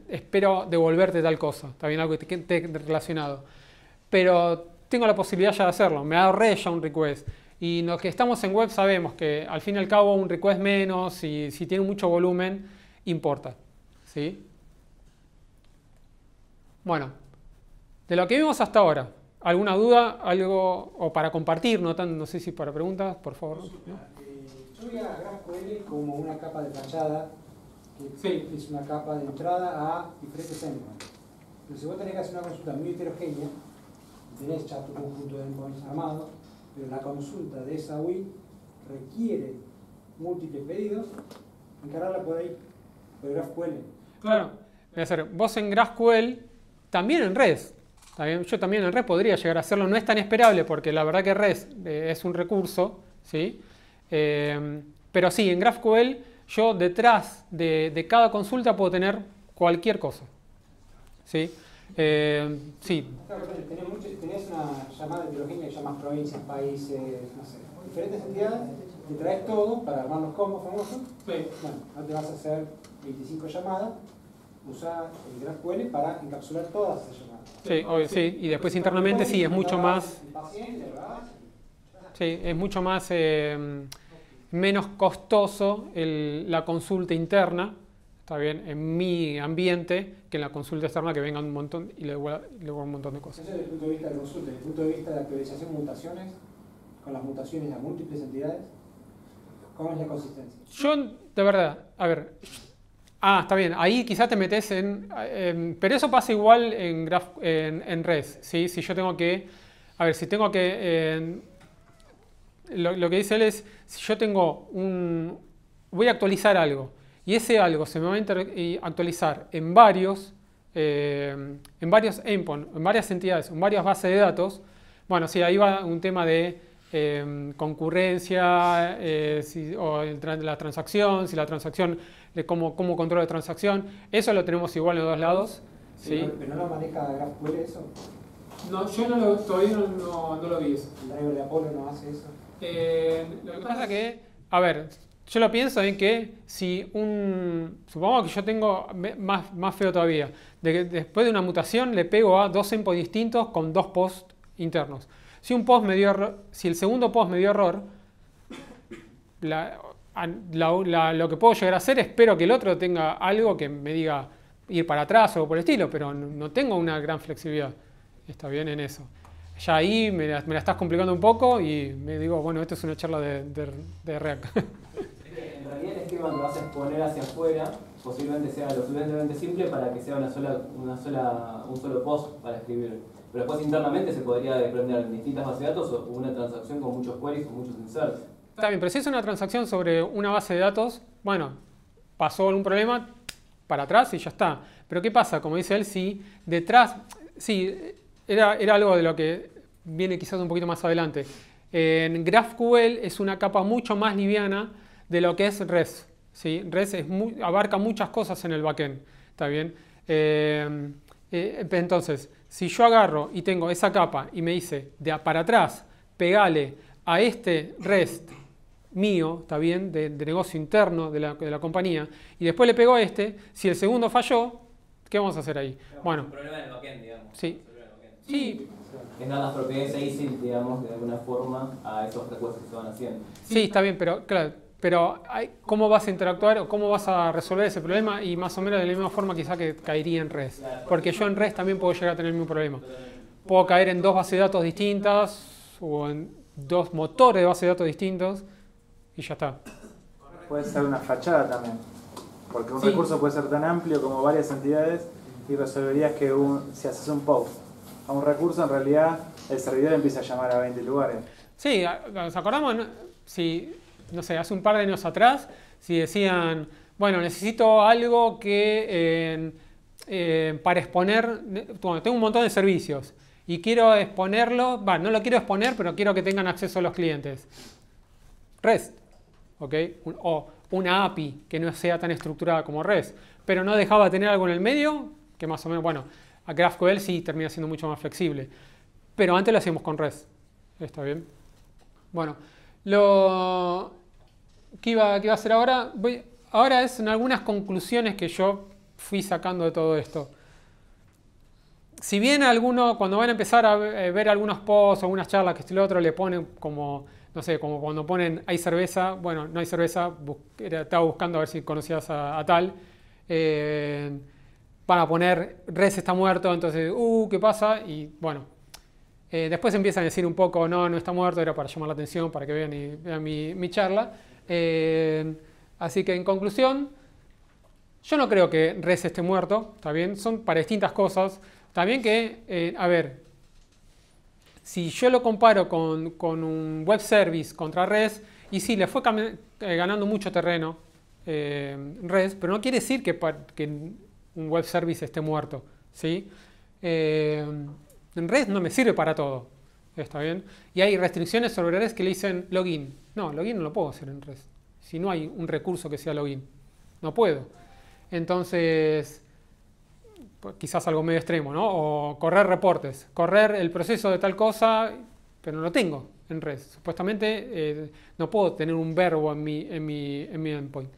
espero devolverte tal cosa. Está bien, algo que esté relacionado. Pero tengo la posibilidad ya de hacerlo, me ahorré ya un request. Y los que estamos en web sabemos que al fin y al cabo un request menos, y si tiene mucho volumen, importa. ¿Sí? Bueno, de lo que vimos hasta ahora, ¿alguna duda? ¿Algo o para compartir? No sé si para preguntas, por favor. Yo voy a GraphQL como una capa de fachada, que Sí. es una capa de entrada a diferentes endpoints. Pero si vos tenés que hacer una consulta muy heterogénea, tenés ya tu conjunto de endpoints armado, pero la consulta de esa UI requiere múltiples pedidos, encararla por ahí, por GraphQL. Claro. Voy a hacer, vos en GraphQL, también en REST. Yo también en REST podría llegar a hacerlo. No es tan esperable porque la verdad que REST es un recurso, ¿sí? Pero sí, en GraphQL yo detrás de cada consulta puedo tener cualquier cosa. ¿Sí? Sí. Claro, tenés una llamada heterogénea que llamas provincias, países, no sé, diferentes entidades, te traes todo para armar los combos famosos. Sí. Bueno, ahora te vas a hacer 25 llamadas, usa el GraphQL para encapsular todas esas llamadas. Sí, obvio, sí. Y después internamente sí, es mucho más... Sí, es mucho más menos costoso la consulta interna, está bien, en mi ambiente, que en la consulta externa que venga un montón y le devuelva un montón de cosas. Eso desde el punto de vista de consulta, desde el punto de vista de actualización de mutaciones, con las mutaciones a múltiples entidades, ¿cómo es la consistencia? Yo, de verdad, a ver... está bien, ahí quizás te metes pero eso pasa igual en REST, ¿sí? Si yo tengo que... A ver, si tengo que... lo que dice él es, si yo tengo voy a actualizar algo, y ese algo se me va a actualizar en varios endpoints, en varias entidades, en varias bases de datos, bueno, sí, ahí va un tema de concurrencia, o la transacción, si la transacción, cómo controla la transacción, eso lo tenemos igual en los dos lados. ¿Sí? ¿Pero no lo maneja GraphQL eso? No, yo todavía no lo vi eso. ¿El driver de Apollo no hace eso? Lo que pasa que, a ver, yo lo pienso en que si supongamos que yo tengo, más feo todavía, de que después de una mutación le pego a dos endpoints distintos con dos posts internos. Si el segundo post me dio error, lo que puedo llegar a hacer, espero que el otro tenga algo que me diga ir para atrás o por el estilo, pero no tengo una gran flexibilidad. Está bien en eso. Ya ahí me la estás complicando un poco y me digo, bueno, esto es una charla de React. En realidad el esquema que vas a exponer hacia afuera posiblemente sea lo suficientemente simple para que sea un solo post para escribir. Pero después internamente se podría desprender en distintas bases de datos o una transacción con muchos queries o muchos inserts. Está bien, pero si es una transacción sobre una base de datos, bueno, pasó algún problema, para atrás y ya está. Pero ¿qué pasa? Como dice él, si detrás, sí, era algo de lo que viene quizás un poquito más adelante. En GraphQL es una capa mucho más liviana de lo que es REST. ¿Sí? REST abarca muchas cosas en el backend. ¿Está bien? Entonces, si yo agarro y tengo esa capa y me dice para atrás, pegale a este REST mío, ¿está bien? De negocio interno de la compañía, y después le pego a este, si el segundo falló, ¿qué vamos a hacer ahí? Bueno, un problema en el backend, digamos. Sí. Sí. Es dar las propiedades ASIC, digamos, de alguna forma a esos requests que se van haciendo. Sí, está bien, pero claro, ¿cómo vas a interactuar o cómo vas a resolver ese problema? Y más o menos de la misma forma quizá que caería en REST. Porque yo en REST también puedo llegar a tener el mismo problema. Puedo caer en dos bases de datos distintas o en dos motores de base de datos distintos y ya está. Puede ser una fachada también. Porque un Sí. recurso puede ser tan amplio como varias entidades y resolverías que si haces un post a un recurso, en realidad el servidor empieza a llamar a 20 lugares. Sí, ¿nos acordamos? Si, no sé, hace un par de años atrás, si decían, bueno, necesito algo que para exponer, bueno, tengo un montón de servicios y quiero exponerlo, no lo quiero exponer, pero quiero que tengan acceso a los clientes. REST, ¿ok? O una API que no sea tan estructurada como REST, pero no dejaba de tener algo en el medio, que más o menos, bueno, a GraphQL sí termina siendo mucho más flexible, pero antes lo hacíamos con REST. ¿Está bien? Bueno, lo que iba a hacer ahora, ahora es en algunas conclusiones que yo fui sacando de todo esto. Si bien alguno, cuando van a empezar a ver algunos posts, algunas charlas, que esto y lo otro, le ponen como, no sé, como cuando ponen hay cerveza, bueno, no hay cerveza, estaba buscando a ver si conocías a tal, van a poner res está muerto, entonces, ¿qué pasa? Y bueno, después empiezan a decir un poco, no está muerto, era para llamar la atención, para que vean mi charla. Así que en conclusión, yo no creo que res esté muerto, ¿está bien? Son para distintas cosas. También que, a ver, si yo lo comparo con un web service contra res, y sí, le fue ganando mucho terreno res, pero no quiere decir que un web service esté muerto, ¿sí? REST no me sirve para todo, ¿está bien? Y hay restricciones sobre REST que le dicen login. No, login no lo puedo hacer en REST. Si no hay un recurso que sea login, no puedo. Entonces, pues, quizás algo medio extremo, ¿no? O correr reportes, correr el proceso de tal cosa, pero no lo tengo en REST. Supuestamente no puedo tener un verbo en mi endpoint.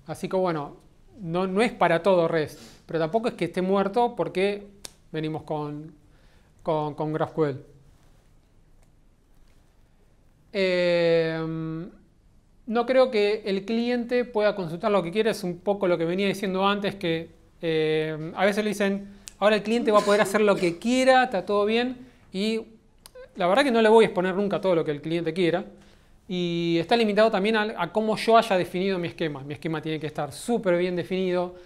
Así que bueno, no es para todo REST, pero tampoco es que esté muerto porque venimos con GraphQL. No creo que el cliente pueda consultar lo que quiera, es un poco lo que venía diciendo antes, que a veces le dicen, ahora el cliente va a poder hacer lo que quiera, está todo bien, y la verdad que no le voy a exponer nunca todo lo que el cliente quiera, y está limitado también a cómo yo haya definido mi esquema. Mi esquema tiene que estar súper bien definido,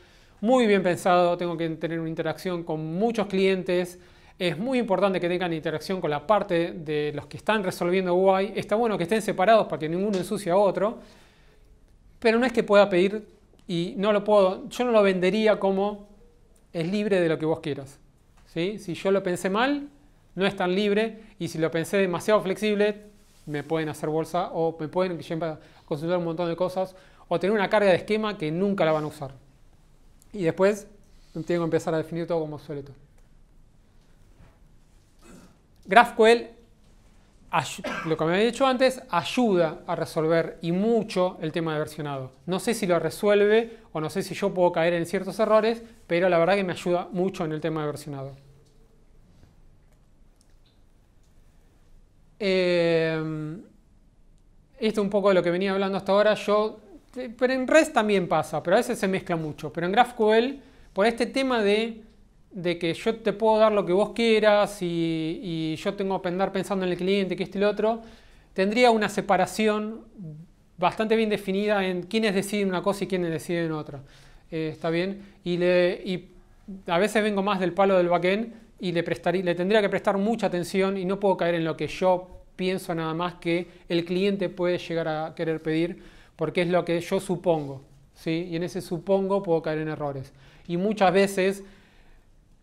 muy bien pensado, tengo que tener una interacción con muchos clientes. Es muy importante que tengan interacción con la parte de los que están resolviendo UI. Está bueno que estén separados para que ninguno ensucie a otro. Pero no es que pueda pedir, y no lo puedo, yo no lo vendería como es libre de lo que vos quieras, ¿sí? Si yo lo pensé mal, no es tan libre. Y si lo pensé demasiado flexible, me pueden hacer bolsa o me pueden llevar a consultar un montón de cosas o tener una carga de esquema que nunca la van a usar. Y después tengo que empezar a definir todo como obsoleto. GraphQL, lo que me había dicho antes, ayuda a resolver y mucho el tema de versionado. No sé si lo resuelve o no sé si yo puedo caer en ciertos errores, pero la verdad que me ayuda mucho en el tema de versionado. Esto es un poco de lo que venía hablando hasta ahora. Pero en REST también pasa, pero a veces se mezcla mucho. Pero en GraphQL, por este tema de que yo te puedo dar lo que vos quieras y yo tengo que andar pensando en el cliente, que esto y lo otro, tendría una separación bastante bien definida en quiénes deciden una cosa y quiénes deciden otra. ¿Está bien? Y a veces vengo más del palo del backend y le tendría que prestar mucha atención y no puedo caer en lo que yo pienso nada más que el cliente puede llegar a querer pedir, porque es lo que yo supongo, ¿sí? Y en ese supongo puedo caer en errores. Y muchas veces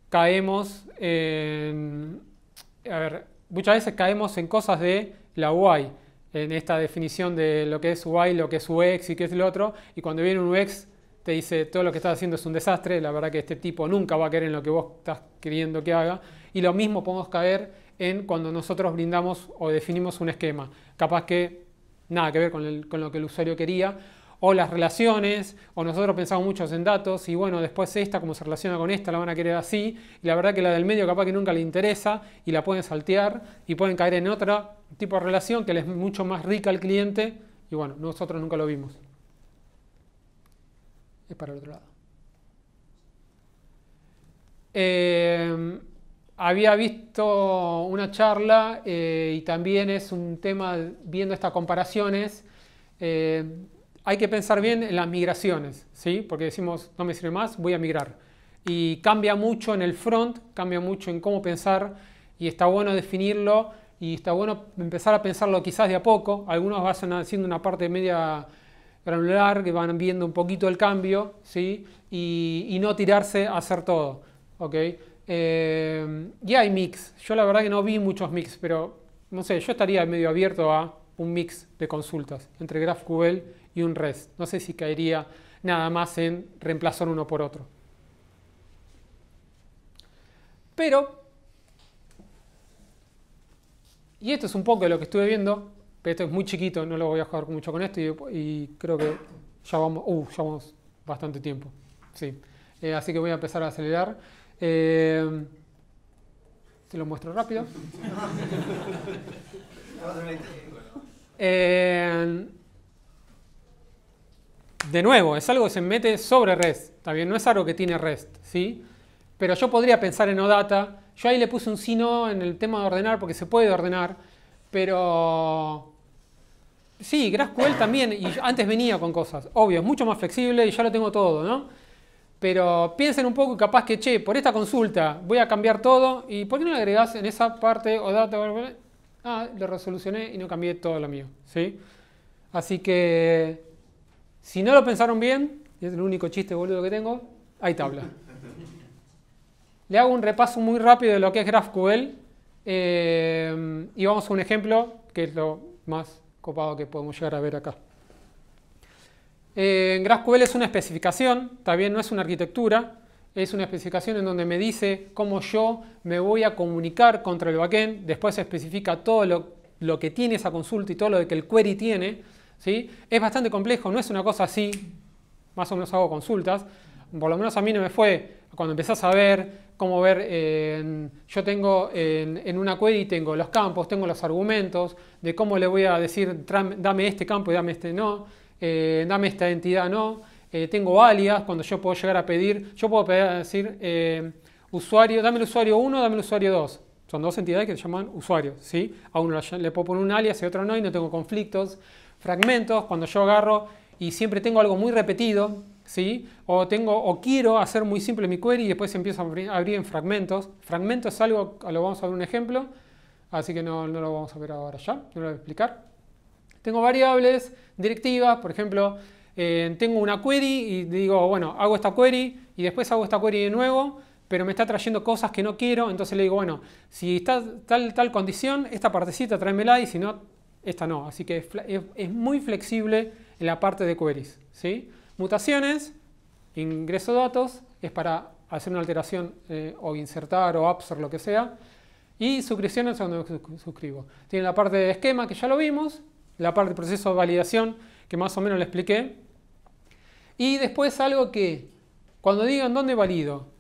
caemos muchas veces caemos en cosas de la UI, en esta definición de lo que es UI, lo que es UX y qué es lo otro, y cuando viene un UX te dice todo lo que estás haciendo es un desastre, la verdad que este tipo nunca va a caer en lo que vos estás queriendo que haga, y lo mismo podemos caer en cuando nosotros brindamos o definimos un esquema, capaz que nada que ver con lo que el usuario quería, o las relaciones, o nosotros pensamos mucho en datos, y bueno, después esta, como se relaciona con esta, la van a querer así, y la verdad que la del medio capaz que nunca le interesa, y la pueden saltear, y pueden caer en otro tipo de relación que les es mucho más rica al cliente, y bueno, nosotros nunca lo vimos. Es para el otro lado. Había visto una charla y también es un tema viendo estas comparaciones. hay que pensar bien en las migraciones, ¿sí? Porque decimos, no me sirve más, voy a migrar. Y cambia mucho en el front, cambia mucho en cómo pensar, y está bueno definirlo, y está bueno empezar a pensarlo quizás de a poco. Algunos van haciendo una parte media granular, que van viendo un poquito el cambio, ¿sí? Y no tirarse a hacer todo, ¿ok? Y hay mix. Yo la verdad que no vi muchos mix, pero no sé, yo estaría medio abierto a un mix de consultas entre GraphQL y un REST. No sé si caería nada más en reemplazar uno por otro. Pero, y esto es un poco de lo que estuve viendo, pero esto es muy chiquito, no lo voy a jugar mucho con esto y creo que ya vamos bastante tiempo. Sí. Así que voy a empezar a acelerar. Se lo muestro rápido. De nuevo, es algo que se mete sobre REST. ¿Está bien? No es algo que tiene REST, ¿sí? Pero yo podría pensar en OData. Yo ahí le puse un sí no en el tema de ordenar porque se puede ordenar. Pero sí, GraphQL también. Y antes venía con cosas. Obvio, es mucho más flexible y ya lo tengo todo, ¿no? Pero piensen un poco, capaz que, che, por esta consulta voy a cambiar todo. ¿Y por qué no le agregás en esa parte OData? Lo resolucioné y no cambié todo lo mío, ¿sí? Así que, si no lo pensaron bien, y es el único chiste boludo que tengo, hay tabla. Le hago un repaso muy rápido de lo que es GraphQL y vamos a un ejemplo que es lo más copado que podemos llegar a ver acá. GraphQL es una especificación, también no es una arquitectura, es una especificación en donde me dice cómo yo me voy a comunicar contra el backend, después se especifica todo lo que tiene esa consulta y todo lo que el query tiene, ¿sí? Es bastante complejo, no es una cosa así, más o menos hago consultas, por lo menos a mí no me fue, cuando empezás a ver cómo ver, yo tengo en una query tengo los campos, tengo los argumentos, de cómo le voy a decir dame este campo y dame este no, dame esta entidad no, tengo alias, cuando yo puedo llegar a pedir, yo puedo decir usuario, dame el usuario 1, dame el usuario 2. Son dos entidades que se llaman usuarios, ¿sí? A uno le puedo poner un alias y a otro no y no tengo conflictos. Fragmentos, cuando yo agarro y siempre tengo algo muy repetido, ¿sí? O quiero hacer muy simple mi query y después empiezo a abrir en fragmentos. Fragmentos es algo, lo vamos a ver un ejemplo, así que no lo vamos a ver ahora ya, no lo voy a explicar. Tengo variables directivas, por ejemplo, tengo una query y digo, bueno, hago esta query y después hago esta query de nuevo, pero me está trayendo cosas que no quiero, entonces le digo, bueno, si está tal condición, esta partecita tráemela y si no, esta no. Así que es muy flexible en la parte de queries, ¿sí? Mutaciones, ingreso datos, es para hacer una alteración o insertar o upsert, lo que sea. Y suscripciones es donde suscribo. Tiene la parte de esquema, que ya lo vimos, la parte de proceso de validación, que más o menos le expliqué. Y después algo que, cuando digan dónde valido,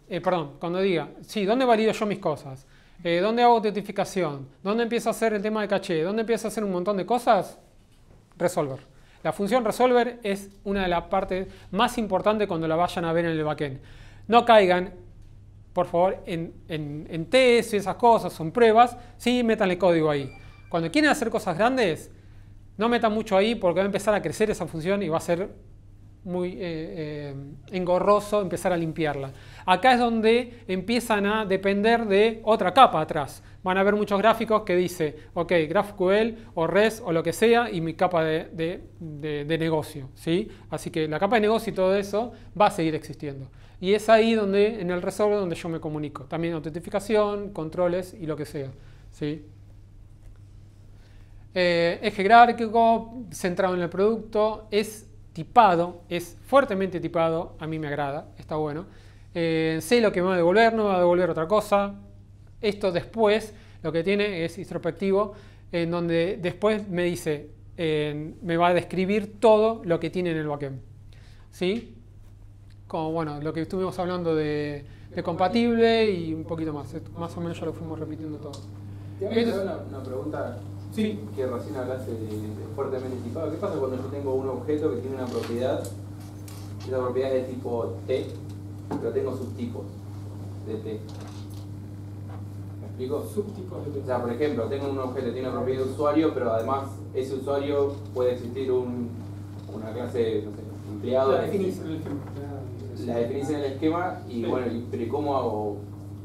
cuando diga, sí, dónde valido yo mis cosas, dónde hago autentificación, dónde empiezo a hacer el tema de caché, dónde empiezo a hacer un montón de cosas, resolver. La función resolver es una de las partes más importantes cuando la vayan a ver en el backend. No caigan, por favor, en test y esas cosas, son pruebas, sí, métanle código ahí. Cuando quieren hacer cosas grandes, no metan mucho ahí porque va a empezar a crecer esa función y va a ser muy engorroso empezar a limpiarla. Acá es donde empiezan a depender de otra capa atrás. Van a ver muchos gráficos que dice, ok, GraphQL o REST o lo que sea y mi capa de negocio, ¿sí? Así que la capa de negocio y todo eso va a seguir existiendo. Y es ahí donde, en el resolver, donde yo me comunico. También autentificación, controles y lo que sea, ¿sí? Eje jerárquico, centrado en el producto, es tipado, es fuertemente tipado, a mí me agrada, está bueno. Sé lo que me va a devolver, no me va a devolver otra cosa. Esto después lo que tiene es introspectivo, en donde después me dice, me va a describir todo lo que tiene en el backend, ¿sí? Como bueno, lo que estuvimos hablando de compatible y un poquito más. Más o menos ya lo fuimos repitiendo todo. Te voy a hacer una pregunta. Sí. Que recién hablaste de fuertemente tipado. ¿Qué pasa cuando yo tengo un objeto que tiene una propiedad? Esa propiedad es de tipo T, pero tengo subtipos de T. ¿Me explico? Subtipos de T. O sea, por ejemplo, tengo un objeto que tiene una propiedad de usuario, pero además ese usuario puede existir un una clase, no sé, empleado. La definís en el ejemplo. La definís en el esquema y Sí. bueno, pero ¿cómo hago,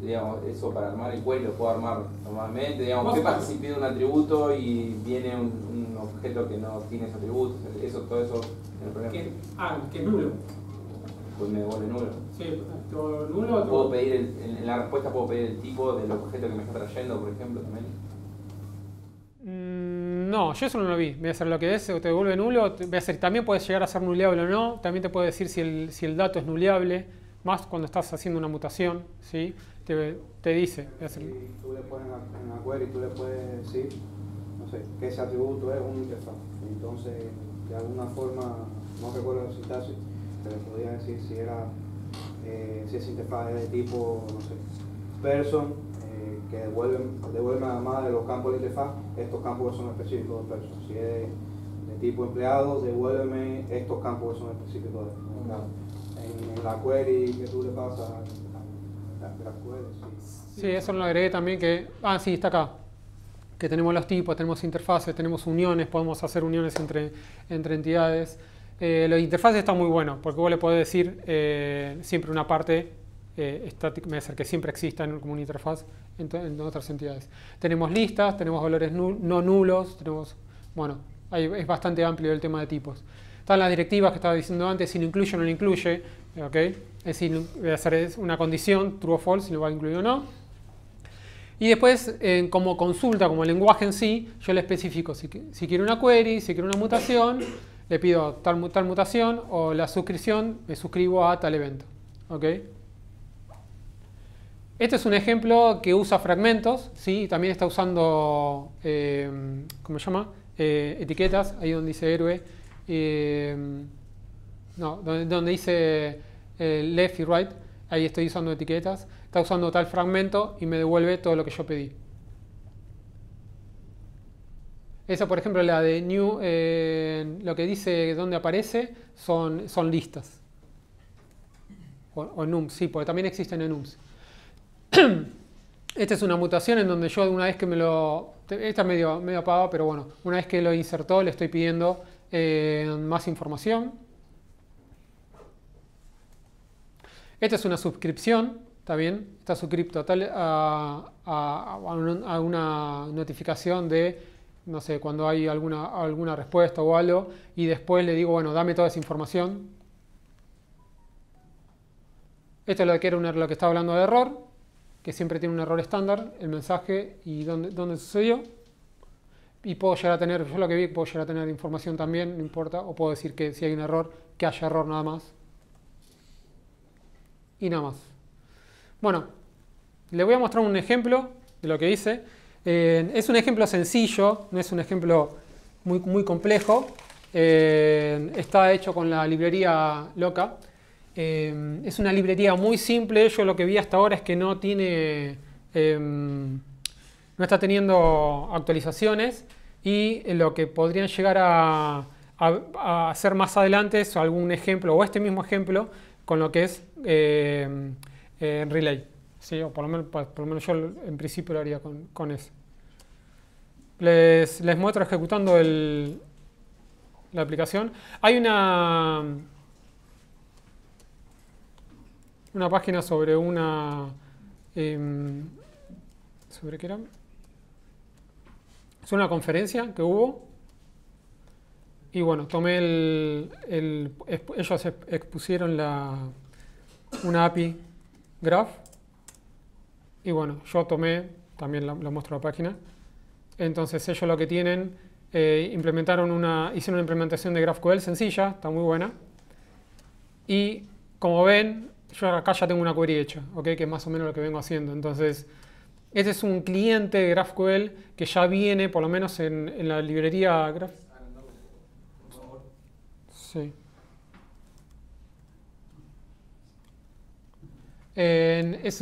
digamos, eso para armar el query? ¿Lo puedo armar normalmente? Digamos, ¿qué pasa si pido un atributo y viene un objeto que no tiene ese atributo? Todo eso es el problema. Que es nulo. Pues me devuelve nulo. Sí, todo nulo. ¿Puedo pedir en la respuesta puedo pedir el tipo del objeto que me está trayendo, por ejemplo, también? No, yo eso no lo vi. Voy a hacer lo que es, o te devuelve nulo. Voy a hacer, también puede llegar a ser nuleable o no. También te puede decir si el dato es nuleable. Más cuando estás haciendo una mutación, ¿sí? Te dice. Voy a hacer, Si tú le pones en la query, tú le puedes decir, no sé, que ese atributo es un interfaz. Entonces, de alguna forma, no recuerdo la sintaxis, pero podría decir si era, si esa interfaz es de tipo, no sé, person, que devuelve nada más de los campos de la interfaz, estos campos que son específicos de person. Si es de tipo empleado, devuélveme estos campos que son específicos de en la query que tú le pasas la query, sí. sí, eso lo agregué también que... sí, está acá. Que tenemos los tipos, tenemos interfaces, tenemos uniones, podemos hacer uniones entre entidades. Los interfaces están muy buenos, porque vos le podés decir siempre una parte estática, que siempre exista como una interfaz en otras entidades. Tenemos listas, tenemos valores no nulos, tenemos... Bueno, es bastante amplio el tema de tipos. Están las directivas que estaba diciendo antes, si lo incluye o no lo incluye, ¿ok? Es decir, voy a hacer una condición, true o false, si lo va a incluir o no. Y después, como consulta, como lenguaje en sí, yo le especifico si quiero una query, si quiero una mutación, le pido tal mutación, o la suscripción, me suscribo a tal evento. ¿Ok? Este es un ejemplo que usa fragmentos, ¿sí? También está usando, ¿cómo se llama? Etiquetas, ahí donde dice héroe. No, donde dice left y right, ahí estoy usando etiquetas. Está usando tal fragmento y me devuelve todo lo que yo pedí. Esa, por ejemplo, la de new, lo que dice dónde aparece son listas. O enums, sí, porque también existen enums. Esta es una mutación en donde yo una vez que esta es medio apagada, pero bueno, una vez que lo insertó le estoy pidiendo más información. Esta es una suscripción, ¿está bien? Está suscripto a una notificación de, no sé, cuando hay alguna respuesta o algo, y después le digo, bueno, dame toda esa información. Esto es lo que estaba hablando de error, que siempre tiene un error estándar, el mensaje y dónde sucedió. Y puedo llegar a tener, yo lo que vi, puedo llegar a tener información también, no importa, o puedo decir que si hay un error, que haya error nada más. Y nada más. Bueno, le voy a mostrar un ejemplo de lo que hice. Es un ejemplo sencillo, no es un ejemplo muy complejo. Está hecho con la librería Loca. Es una librería muy simple. Yo lo que vi hasta ahora es que no está teniendo actualizaciones, y lo que podrían llegar a hacer más adelante es algún ejemplo, o este mismo ejemplo, con lo que es Relay. ¿Sí? O por lo menos yo en principio lo haría con eso. Les muestro ejecutando la aplicación. Hay una página sobre ¿sobre qué era? Es una conferencia que hubo. Y bueno, tomé ellos expusieron una API Graph. Y bueno, yo tomé, también lo muestro en la página. Entonces ellos lo que tienen, hicieron una implementación de GraphQL sencilla, está muy buena. Y como ven, yo acá ya tengo una query hecha, ¿okay? Que es más o menos lo que vengo haciendo. Entonces, este es un cliente de GraphQL que ya viene, por lo menos en la librería Graph. Sí. Es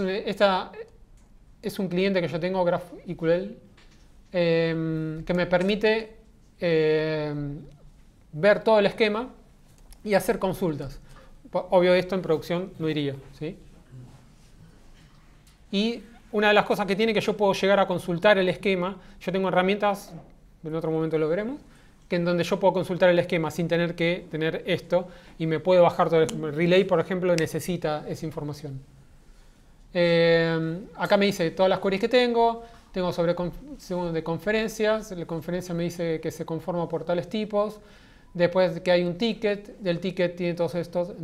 un cliente que yo tengo, GraphQL, que me permite ver todo el esquema y hacer consultas. Obvio, esto en producción no iría, ¿sí? Y una de las cosas que tiene es que yo puedo llegar a consultar el esquema. Yo tengo herramientas, en otro momento lo veremos, que en donde yo puedo consultar el esquema sin tener que tener esto y me puedo bajar todo. Relay, por ejemplo, necesita esa información. Acá me dice todas las queries que tengo sobre de conferencias. La conferencia me dice que se conforma por tales tipos. Después que hay un ticket, del ticket tiene todos estos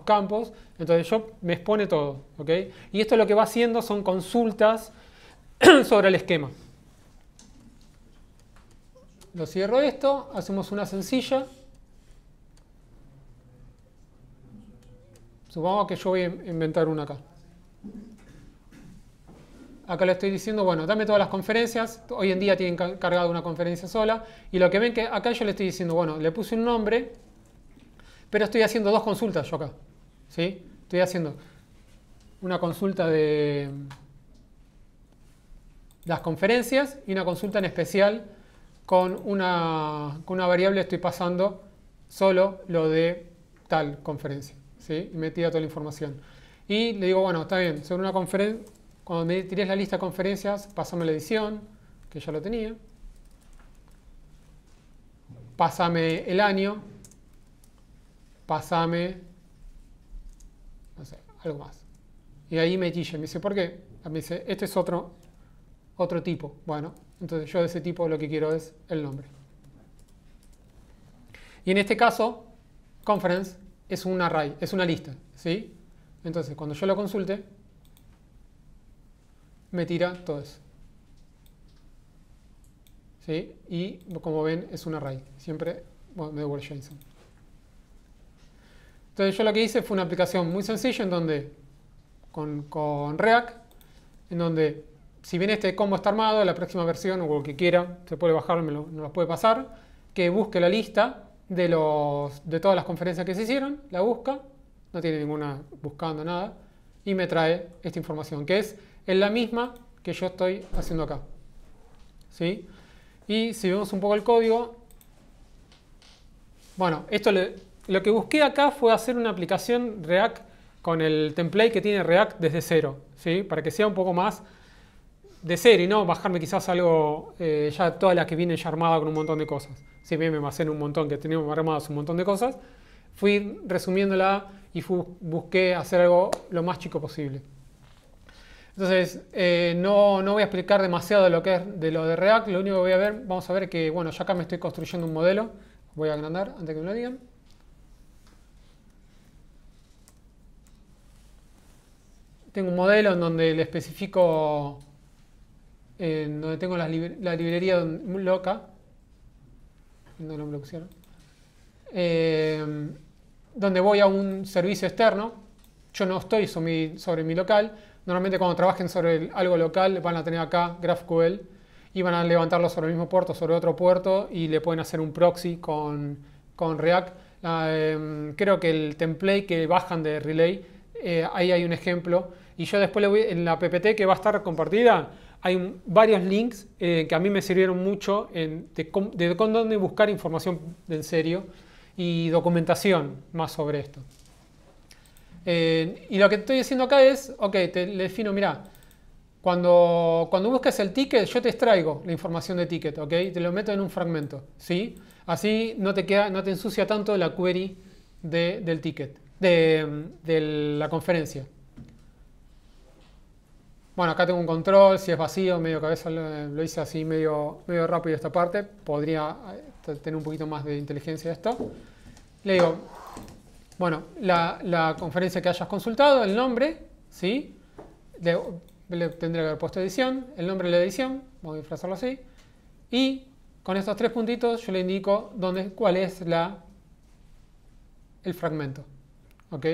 campos. Entonces me expone todo. ¿Okay? Y esto lo que va haciendo son consultas sobre el esquema. Lo cierro esto, hacemos una sencilla. Supongamos que yo voy a inventar una acá. Acá le estoy diciendo, bueno, dame todas las conferencias. Hoy en día tienen cargado una conferencia sola. Y lo que ven que acá yo le estoy diciendo, bueno, le puse un nombre, pero estoy haciendo dos consultas yo acá. ¿Sí? Estoy haciendo una consulta de las conferencias y una consulta en especial con una variable estoy pasando solo lo de tal conferencia. ¿Sí? Y me tira toda la información. Y le digo, bueno, está bien, sobre una conferencia, cuando me tires la lista de conferencias, pásame la edición, que ya lo tenía. Pásame el año. Pásame, no sé, algo más. Y ahí me dice, ¿por qué? Me dice, este es otro tipo. Bueno, entonces yo de ese tipo lo que quiero es el nombre. Y en este caso, conference es un array, es una lista, ¿sí? Entonces, cuando yo lo consulte, me tira todo eso. ¿Sí? Y como ven, es un array. Siempre me devuelve JSON. Entonces, yo lo que hice fue una aplicación muy sencilla en donde, con React, en donde, si bien este combo está armado, la próxima versión o lo que quiera, se puede bajar, me lo puede pasar, que busque la lista de todas las conferencias que se hicieron, la busca, no tiene ninguna buscando nada, y me trae esta información, que es la misma que yo estoy haciendo acá. ¿Sí? Y si vemos un poco el código, bueno, lo que busqué acá fue hacer una aplicación React con el template que tiene React desde cero, ¿sí? Para que sea un poco más de cero y no bajarme quizás algo ya toda la que viene ya armada con un montón de cosas. Si bien me basé en un montón que teníamos armadas un montón de cosas, fui resumiéndola y busqué hacer algo lo más chico posible. Entonces, no voy a explicar demasiado de lo que es de lo de React. Lo único que voy a ver, vamos a ver que, bueno, ya acá me estoy construyendo un modelo. Voy a agrandar antes que me lo digan. Tengo un modelo en donde le especifico, en donde tengo la librería loca. No me lo pusieron. Donde voy a un servicio externo. Yo no estoy sobre mi local. Normalmente cuando trabajen sobre algo local van a tener acá GraphQL y van a levantarlo sobre el mismo puerto, sobre otro puerto y le pueden hacer un proxy con React. Creo que el template que bajan de Relay, ahí hay un ejemplo. Y yo después en la PPT que va a estar compartida, hay varios links que a mí me sirvieron mucho de dónde buscar información en serio y documentación más sobre esto. Y lo que estoy haciendo acá es, ok, le defino, mira, cuando busques el ticket, yo te extraigo la información de ticket, ok, te lo meto en un fragmento, ¿sí? Así no te ensucia tanto la query del ticket, de la conferencia. Bueno, acá tengo un control, si es vacío, medio cabeza, lo hice así medio rápido esta parte, podría tener un poquito más de inteligencia esto. Le digo, bueno, la conferencia que hayas consultado, el nombre, ¿sí? Le tendría que haber puesto edición, el nombre de la edición, vamos a disfrazarlo así. Y con estos tres puntitos yo le indico cuál es el fragmento. ¿Ok?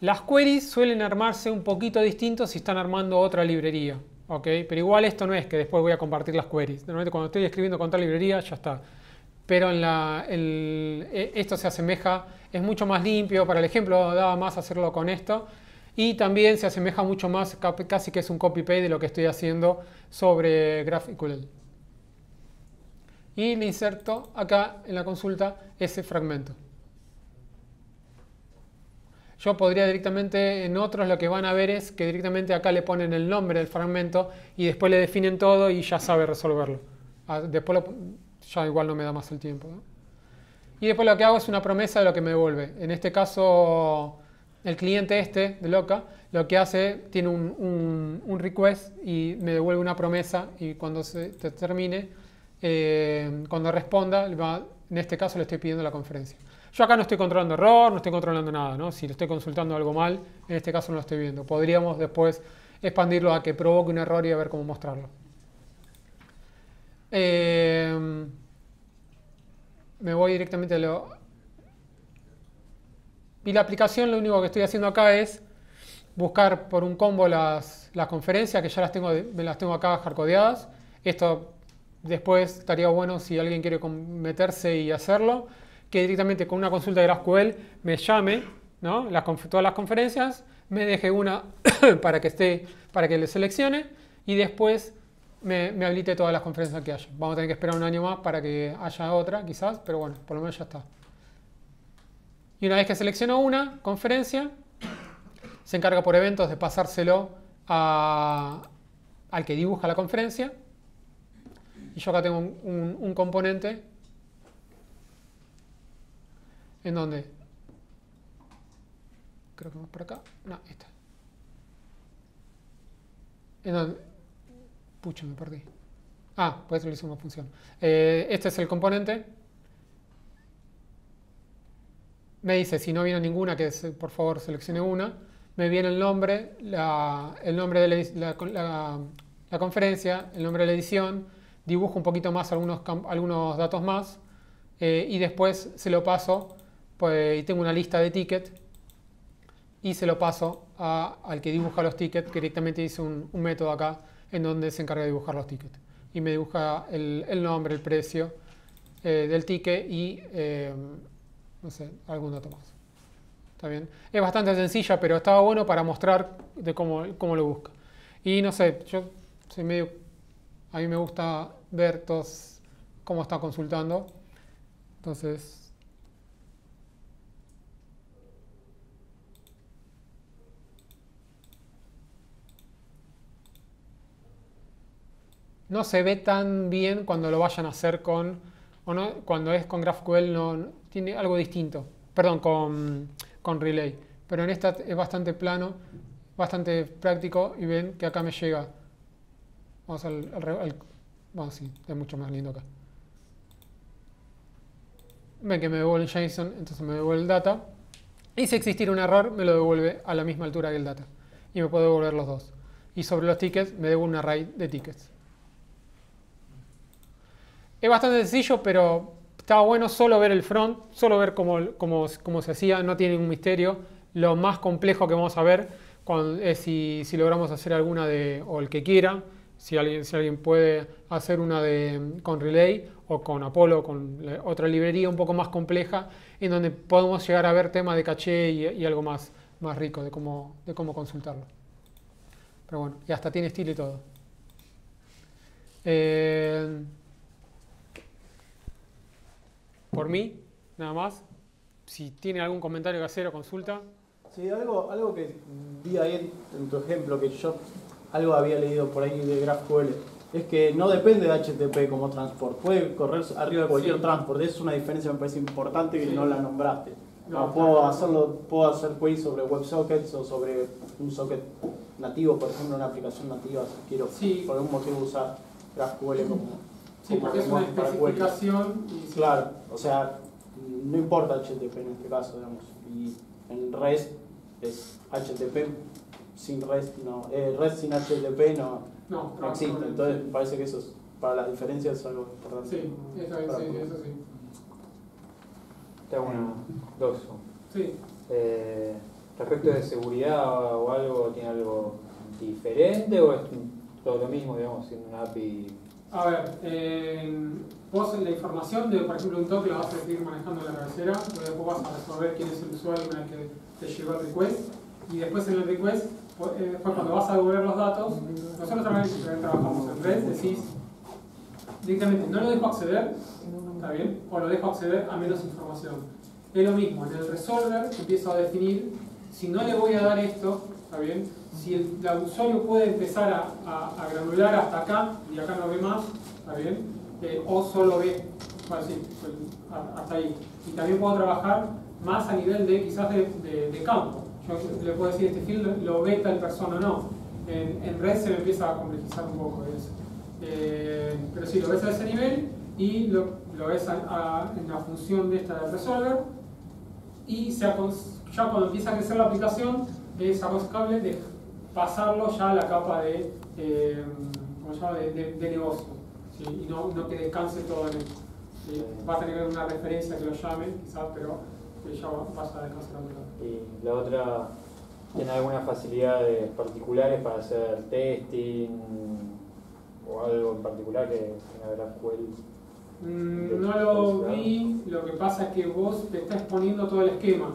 Las queries suelen armarse un poquito distintos si están armando otra librería. ¿Ok? Pero igual esto no es que después voy a compartir las queries. Normalmente cuando estoy escribiendo con tal librería ya está. Pero esto se asemeja, es mucho más limpio. Para el ejemplo daba más hacerlo con esto. Y también se asemeja mucho más, casi que es un copy-paste de lo que estoy haciendo sobre GraphQL. Y le inserto acá en la consulta ese fragmento. Yo podría directamente, en otros lo que van a ver es que directamente acá le ponen el nombre del fragmento y después le definen todo y ya sabe resolverlo. Después ya igual no me da más el tiempo, ¿no? Y después lo que hago es una promesa de lo que me devuelve. En este caso, el cliente de Loca, lo que hace, tiene un request y me devuelve una promesa, y cuando se termine, cuando responda, en este caso le estoy pidiendo la conferencia. Yo acá no estoy controlando error, no estoy controlando nada, ¿no? Si le estoy consultando algo mal, en este caso no lo estoy viendo. Podríamos después expandirlo a que provoque un error y a ver cómo mostrarlo. Me voy directamente a lo... Y la aplicación, lo único que estoy haciendo acá es buscar por un combo las conferencias, que ya me las tengo acá hardcodeadas. Esto después estaría bueno si alguien quiere meterse y hacerlo, que directamente con una consulta de GraphQL me llame, ¿no? Todas las conferencias, me deje una para que le seleccione, y después me habilite todas las conferencias que haya. Vamos a tener que esperar un año más para que haya otra, quizás, pero bueno, por lo menos ya está. Y una vez que selecciono una conferencia, se encarga por eventos de pasárselo al que dibuja la conferencia. Y yo acá tengo un componente en donde... Creo que vamos por acá. No, esta. En donde... Pucha, me perdí. Pues le hice una función. Este es el componente. Me dice, si no viene ninguna, que por favor seleccione una. Me viene el nombre, el nombre de la conferencia, el nombre de la edición. Dibujo un poquito más algunos datos más. Y después se lo paso, pues, y tengo una lista de tickets. Y se lo paso al que dibuja los tickets, que directamente hice un método acá en donde se encarga de dibujar los tickets. Y me dibuja el nombre, el precio del ticket y, no sé, algún dato más. ¿Está bien? Es bastante sencilla, pero estaba bueno para mostrar de cómo lo busca. Y no sé, yo soy medio... A mí me gusta ver todos cómo está consultando. Entonces... No se ve tan bien cuando lo vayan a hacer cuando es con GraphQL, no, tiene algo distinto. Perdón, con Relay. Pero en esta es bastante plano, bastante práctico, y ven que acá me llega. Vamos vamos, sí, es mucho más lindo acá. Ven que me devuelve el JSON, entonces me devuelve el data. Y si existiera un error, me lo devuelve a la misma altura que el data. Y me puedo devolver los dos. Y sobre los tickets, me devuelve un array de tickets. Es bastante sencillo, pero estaba bueno solo ver el front, solo ver cómo se hacía, no tiene ningún misterio. Lo más complejo que vamos a ver es si logramos hacer alguna o el que quiera, si alguien puede hacer una con Relay o con Apollo, con otra librería un poco más compleja, en donde podemos llegar a ver temas de caché y algo más rico de cómo consultarlo. Pero bueno, y hasta tiene estilo y todo. Por mí, nada más. Si tiene algún comentario que hacer o consulta. Sí, algo que vi ahí en tu ejemplo, que yo algo había leído por ahí de GraphQL, es que no depende de HTTP como transport, puede correr arriba de cualquier transport. Es una diferencia, me parece importante, que no la nombraste. Puedo hacer queries sobre WebSockets o sobre un socket nativo, por ejemplo, una aplicación nativa, si quiero por algún motivo usar GraphQL como... Sí, porque es una especificación. Claro, o sea, no importa HTTP en este caso, digamos. Y en REST es HTTP sin REST, no. REST sin HTTP no existe. Entonces me parece que eso es, para las diferencias es algo importante. Sí, eso sí. Te hago una doxo. Sí. Respecto de seguridad o algo, ¿tiene algo diferente o es todo lo mismo, digamos, siendo una API? A ver, vos la información de, por ejemplo, un toque la vas a seguir manejando en la cabecera, pero después vas a resolver quién es el usuario una vez que te llegó el request, y después en el request, cuando vas a devolver los datos, nosotros también trabajamos en REST, decís directamente, no lo dejo acceder, ¿está bien? O lo dejo acceder a menos información. Es lo mismo, en el resolver empiezo a definir, si no le voy a dar esto, ¿está bien? Si el usuario puede empezar a granular hasta acá y acá no ve más, ¿está bien? o solo B, bueno, sí, hasta ahí. Y también puedo trabajar más a nivel de quizás de campo. Yo le puedo decir, este field lo ve tal persona o no. En red se me empieza a complejizar un poco eso. Pero sí, lo ves a ese nivel y lo ves en la función de esta de resolver. Y ya cuando empieza a crecer la aplicación, es aconsejable de pasarlo ya a la capa de, ¿cómo se llama? de negocio, ¿sí? Y no que descanse todo en él. ¿Sí? Va a tener una referencia que lo llame, quizás, pero ya vas a descansar la aplicación. Y la otra, ¿tiene algunas facilidades particulares para hacer testing o algo en particular que tenga GraphQL? No lo vi, lo que pasa es que vos te estás poniendo todo el esquema,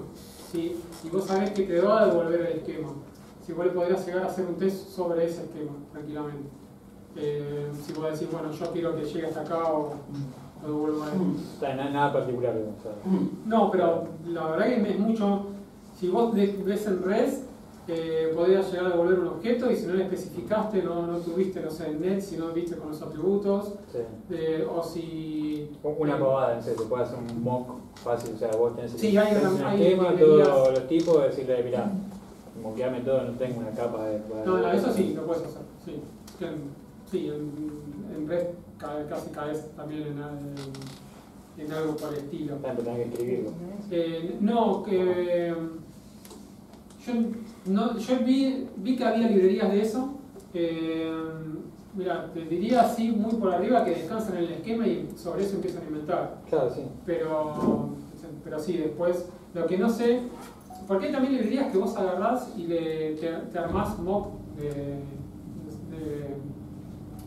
¿sí? Y vos sabés que te va a devolver el esquema. Si vos le podrías llegar a hacer un test sobre ese esquema, tranquilamente. Si vos decís, bueno, yo quiero que llegue hasta acá o lo devuelvo a él. O sea, nada particular. O sea. No, pero la verdad que es mucho. Si vos ves en REST, podrías llegar a devolver un objeto y si no le especificaste, no tuviste, no sé, en net, si no viste con los atributos, Sí. O si... Una pavada, no sé, se puede hacer un mock fácil, o sea, vos tenés el Sí, hay esquema, todos los tipos, decirle, mirá, mockeame todo, no tengo una capa de... No, eso sí, lo puedes hacer, sí. Sí, en REST casi caes también en algo por el estilo. Pero tenés que escribirlo. No, que... Yo vi que había librerías de eso. Mira, te diría así muy por arriba que descansan en el esquema y sobre eso empiezan a inventar. Claro, sí. Pero sí, después, lo que no sé, porque hay también librerías que vos agarrás y te armás mock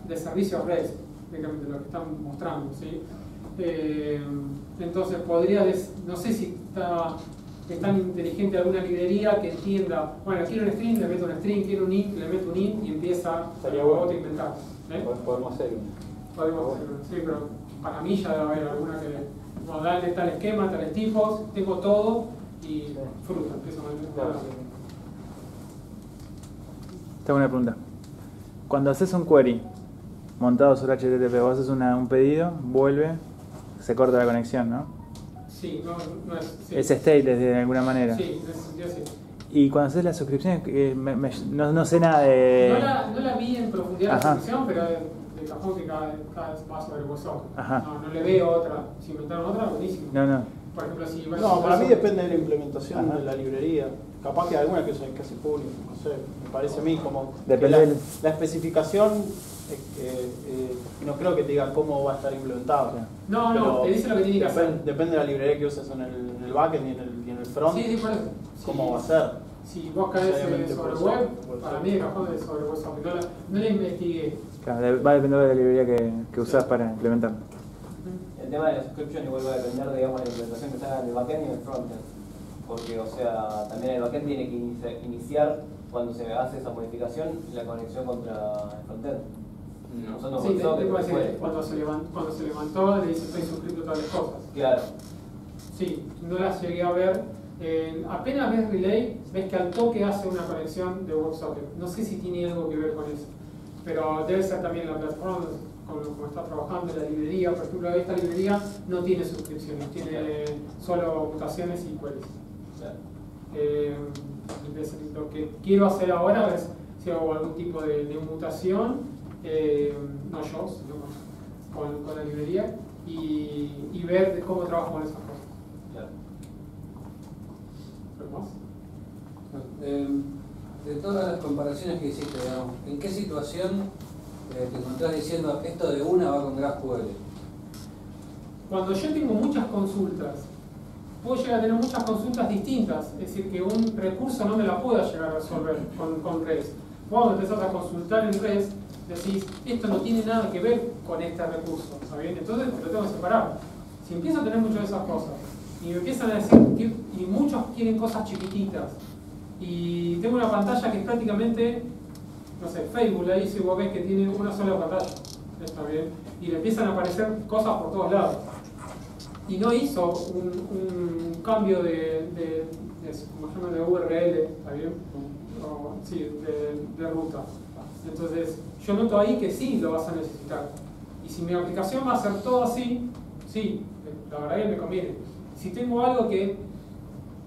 de servicios REST, directamente lo que están mostrando, ¿sí? Entonces podría, no sé si es tan inteligente alguna librería que entienda, bueno, quiero un string, le meto un string, quiero un int, le meto un int y empieza Estaría bueno. a inventar. Podemos hacer una. Podemos hacer, sí, pero para mí ya debe haber alguna que, bueno, dale tal esquema, tales tipos, tengo todo y fruta, empiezo a Claro. Tengo una pregunta. Cuando haces un query montado sobre HTTP, vos haces un pedido, vuelve, se corta la conexión, ¿no? Sí, no es... Sí. Es stateless de alguna manera. Sí, en ese sentido sí. Y cuando haces las suscripciones, no sé nada de... No la vi en profundidad Ajá. la suscripción, pero de cajón que cada vez va sobre WhatsApp. Ajá. No le veo otra. Si inventaron otra, buenísimo. No. Por ejemplo, si No, para mí depende de la implementación Ajá. de la librería. Capaz que hay alguna que son casi públicas, no sé, me parece a mí como... Depende que del- la especificación, no creo que te diga cómo va a estar implementado. No, Pero te dice lo que tiene que hacer. Depende de la librería que uses en el backend y en el front, Sí, por eso. cómo va a ser. Si vos caes Obviamente sobre puede web, ser. para mí de cajón es sobre WhatsApp. No la investigué. Claro, va a depender de la librería que usás para implementar. El tema de la suscripción igual va a depender, digamos, de la implementación que se haga en el backend y en el frontend. Porque, o sea, también el backend tiene que iniciar, cuando se hace esa modificación, la conexión contra el frontend. Nosotros Sí, WebSocket, te puedo decir, después. cuando se levantó, le dice estoy suscrito a todas las cosas. Claro. Sí, no las llegué a ver. Apenas ves Relay, ves que al toque hace una conexión de WebSocket. No sé si tiene algo que ver con eso, pero debe ser también la plataforma como está trabajando, la librería. Por ejemplo, esta librería no tiene suscripciones, tiene solo mutaciones y queries. Claro. Lo que quiero hacer ahora es si hago algún tipo de mutación, no yo, sino con la librería, y ver cómo trabajo con esas cosas. Claro. ¿Algo más? De todas las comparaciones que hiciste, digamos, ¿en qué situación te encontrás diciendo esto de una va con GraphQL? Cuando yo tengo muchas consultas, puedo llegar a tener muchas consultas distintas, es decir, que un recurso no me la pueda llegar a resolver con REST. Cuando empezás a consultar en REST, decís, esto no tiene nada que ver con este recurso, ¿está bien? Entonces te lo tengo que separar. Si empiezo a tener muchas de esas cosas, y me empiezan a decir, y muchos quieren cosas chiquititas, y tengo una pantalla que es prácticamente, no sé, Facebook, ahí si vos ves que tiene una sola pantalla, ¿está bien? Y le empiezan a aparecer cosas por todos lados. Y no hizo un cambio como se llama, de URL, ¿está bien? Sí, de ruta. Entonces, yo noto ahí que sí lo vas a necesitar. Y si mi aplicación va a ser todo así, sí, la verdad que me conviene. Si tengo algo que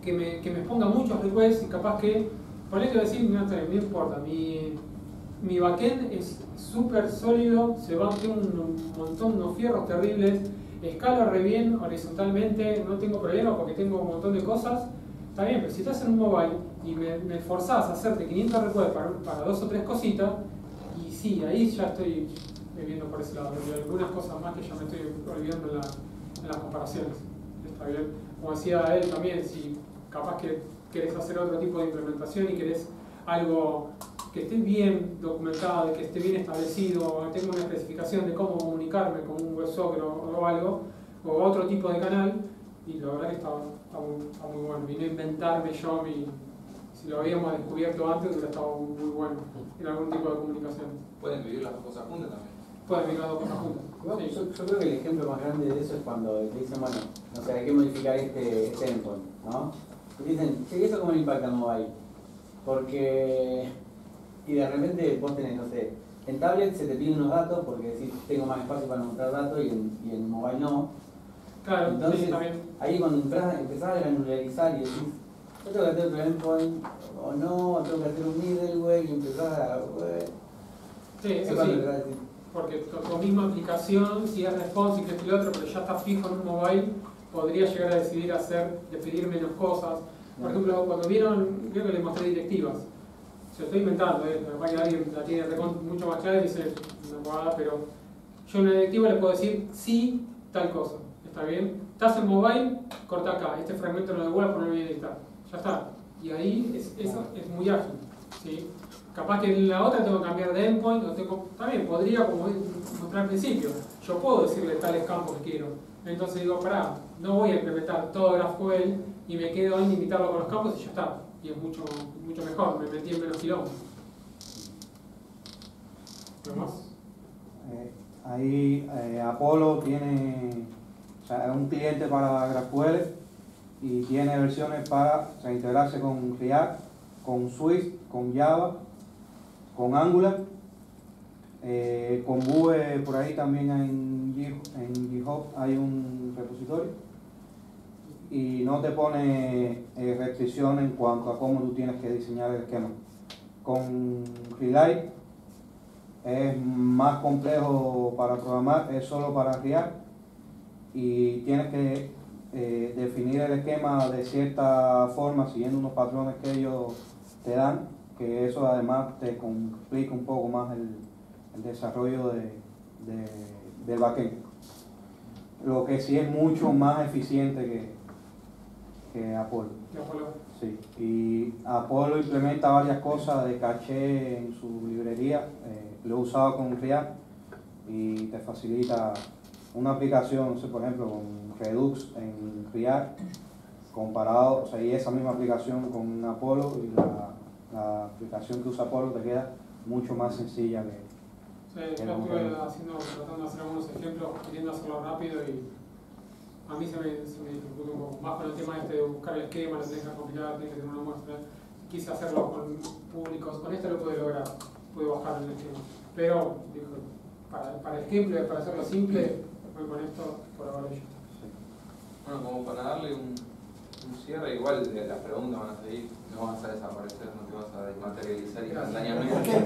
me exponga muchos requests y capaz que, ponle que decir, no importa, mi backend es súper sólido, tengo un montón, unos fierros terribles, escalo re bien horizontalmente, no tengo problema porque tengo un montón de cosas. Está bien, pero si estás en un mobile y me forzás a hacerte 500 requests para 2 o 3 cositas, y sí, ahí ya estoy viendo por ese lado. Y algunas cosas más que ya me estoy olvidando en las comparaciones. Está bien. Como decía él también, si capaz que querés hacer otro tipo de implementación y querés algo que esté bien documentado, que esté bien establecido, tenga una especificación de cómo comunicarme con un WebSocket o algo, o otro tipo de canal, y la verdad que está muy bueno. Vine a inventarme yo si lo habíamos descubierto antes hubiera estado muy bueno en algún tipo de comunicación. ¿Pueden vivir las dos cosas juntas también? Pueden vivir las dos cosas juntas. Sí. Yo creo que el ejemplo más grande de eso es cuando te dicen, bueno, no sé, hay que modificar este endpoint, ¿no? Y dicen, ¿y eso cómo le impacta al mobile? Porque... Y de repente vos tenés, no sé, en tablet se te piden unos datos porque decís, tengo más espacio para mostrar datos y en mobile no. Claro, entonces, sí, también. Ahí cuando empezás a granularizar y decís, yo tengo que hacer otro endpoint o no, tengo que hacer un middleware y empezás a... Sí, eso sí. Porque tu misma aplicación, si es responsive que el otro, pero ya está fijo en un mobile, podría llegar a decidir de pedir menos cosas. Por ejemplo, cuando creo que les mostré directivas. Se lo estoy inventando, capaz que alguien la tiene mucho más clara y dice una bobada, pero yo en una directiva le puedo decir sí, tal cosa. ¿Está bien? Estás en mobile, corta acá, este fragmento lo devuelve por no voy a editar. Ya está. Y ahí eso es muy ágil. ¿Sí? Capaz que en la otra tengo que cambiar de endpoint, también podría, como mostré al principio, yo puedo decirle tales campos que quiero. Entonces digo, pará, no voy a implementar todo GraphQL y me quedo en limitarlo con los campos y ya está. Y es mucho mejor, me metí en menos quilombo. ¿Qué más? Ahí Apollo tiene, o sea, es un cliente para GraphQL y tiene versiones para integrarse con React, con Swift, con Java, con Angular, con Vue. Por ahí también en GitHub hay un repositorio y no te pone restricciones en cuanto a cómo tú tienes que diseñar el esquema. Con Relay es más complejo para programar, es solo para React y tienes que definir el esquema de cierta forma siguiendo unos patrones que ellos te dan, que eso además te complica un poco más el desarrollo del backend. Lo que sí es mucho más eficiente que Apollo. Sí. Y Apollo implementa varias cosas de caché en su librería. Lo he usado con React y te facilita una aplicación, no sé, por ejemplo, con Redux en React, comparado, o sea, y esa misma aplicación con Apollo, y la aplicación que usa Apollo te queda mucho más sencilla que... Sí, yo estuve tratando de hacer algunos ejemplos, queriendo hacerlo rápido y a mí se me dificultó un poco. Más con el tema de buscar el esquema, lo tenés que compilar, tenés que tener una muestra. Quise hacerlo con públicos, con este lo pude lograr, pude bajar el esquema. Pero, dijo, para el ejemplo, para hacerlo simple, voy con esto por ahora yo. Bueno, como para darle un cierre, igual las preguntas van a seguir, no vas a desaparecer, no te vas a desmaterializar instantáneamente.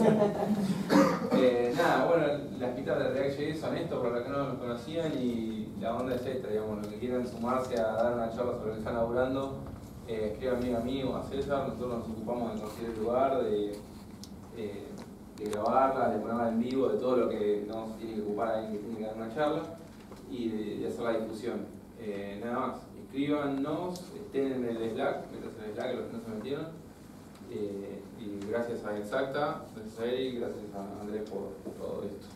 Nada, bueno, las pistas de React.js son esto, por los que no lo conocían, y la onda es esta, digamos, los que quieran sumarse a dar una charla sobre lo que están laburando, escríbanme a mí o a César, nosotros nos ocupamos de conseguir el lugar, de grabarla, de ponerla en vivo, de todo lo que nos tiene que ocupar alguien que tiene que dar una charla, y de hacer la difusión. Nada más, escríbanos, estén en el Slack, métanse en el Slack, los que no se metieron. Y gracias a Exacta, gracias a Eric, gracias a Andrés por todo esto.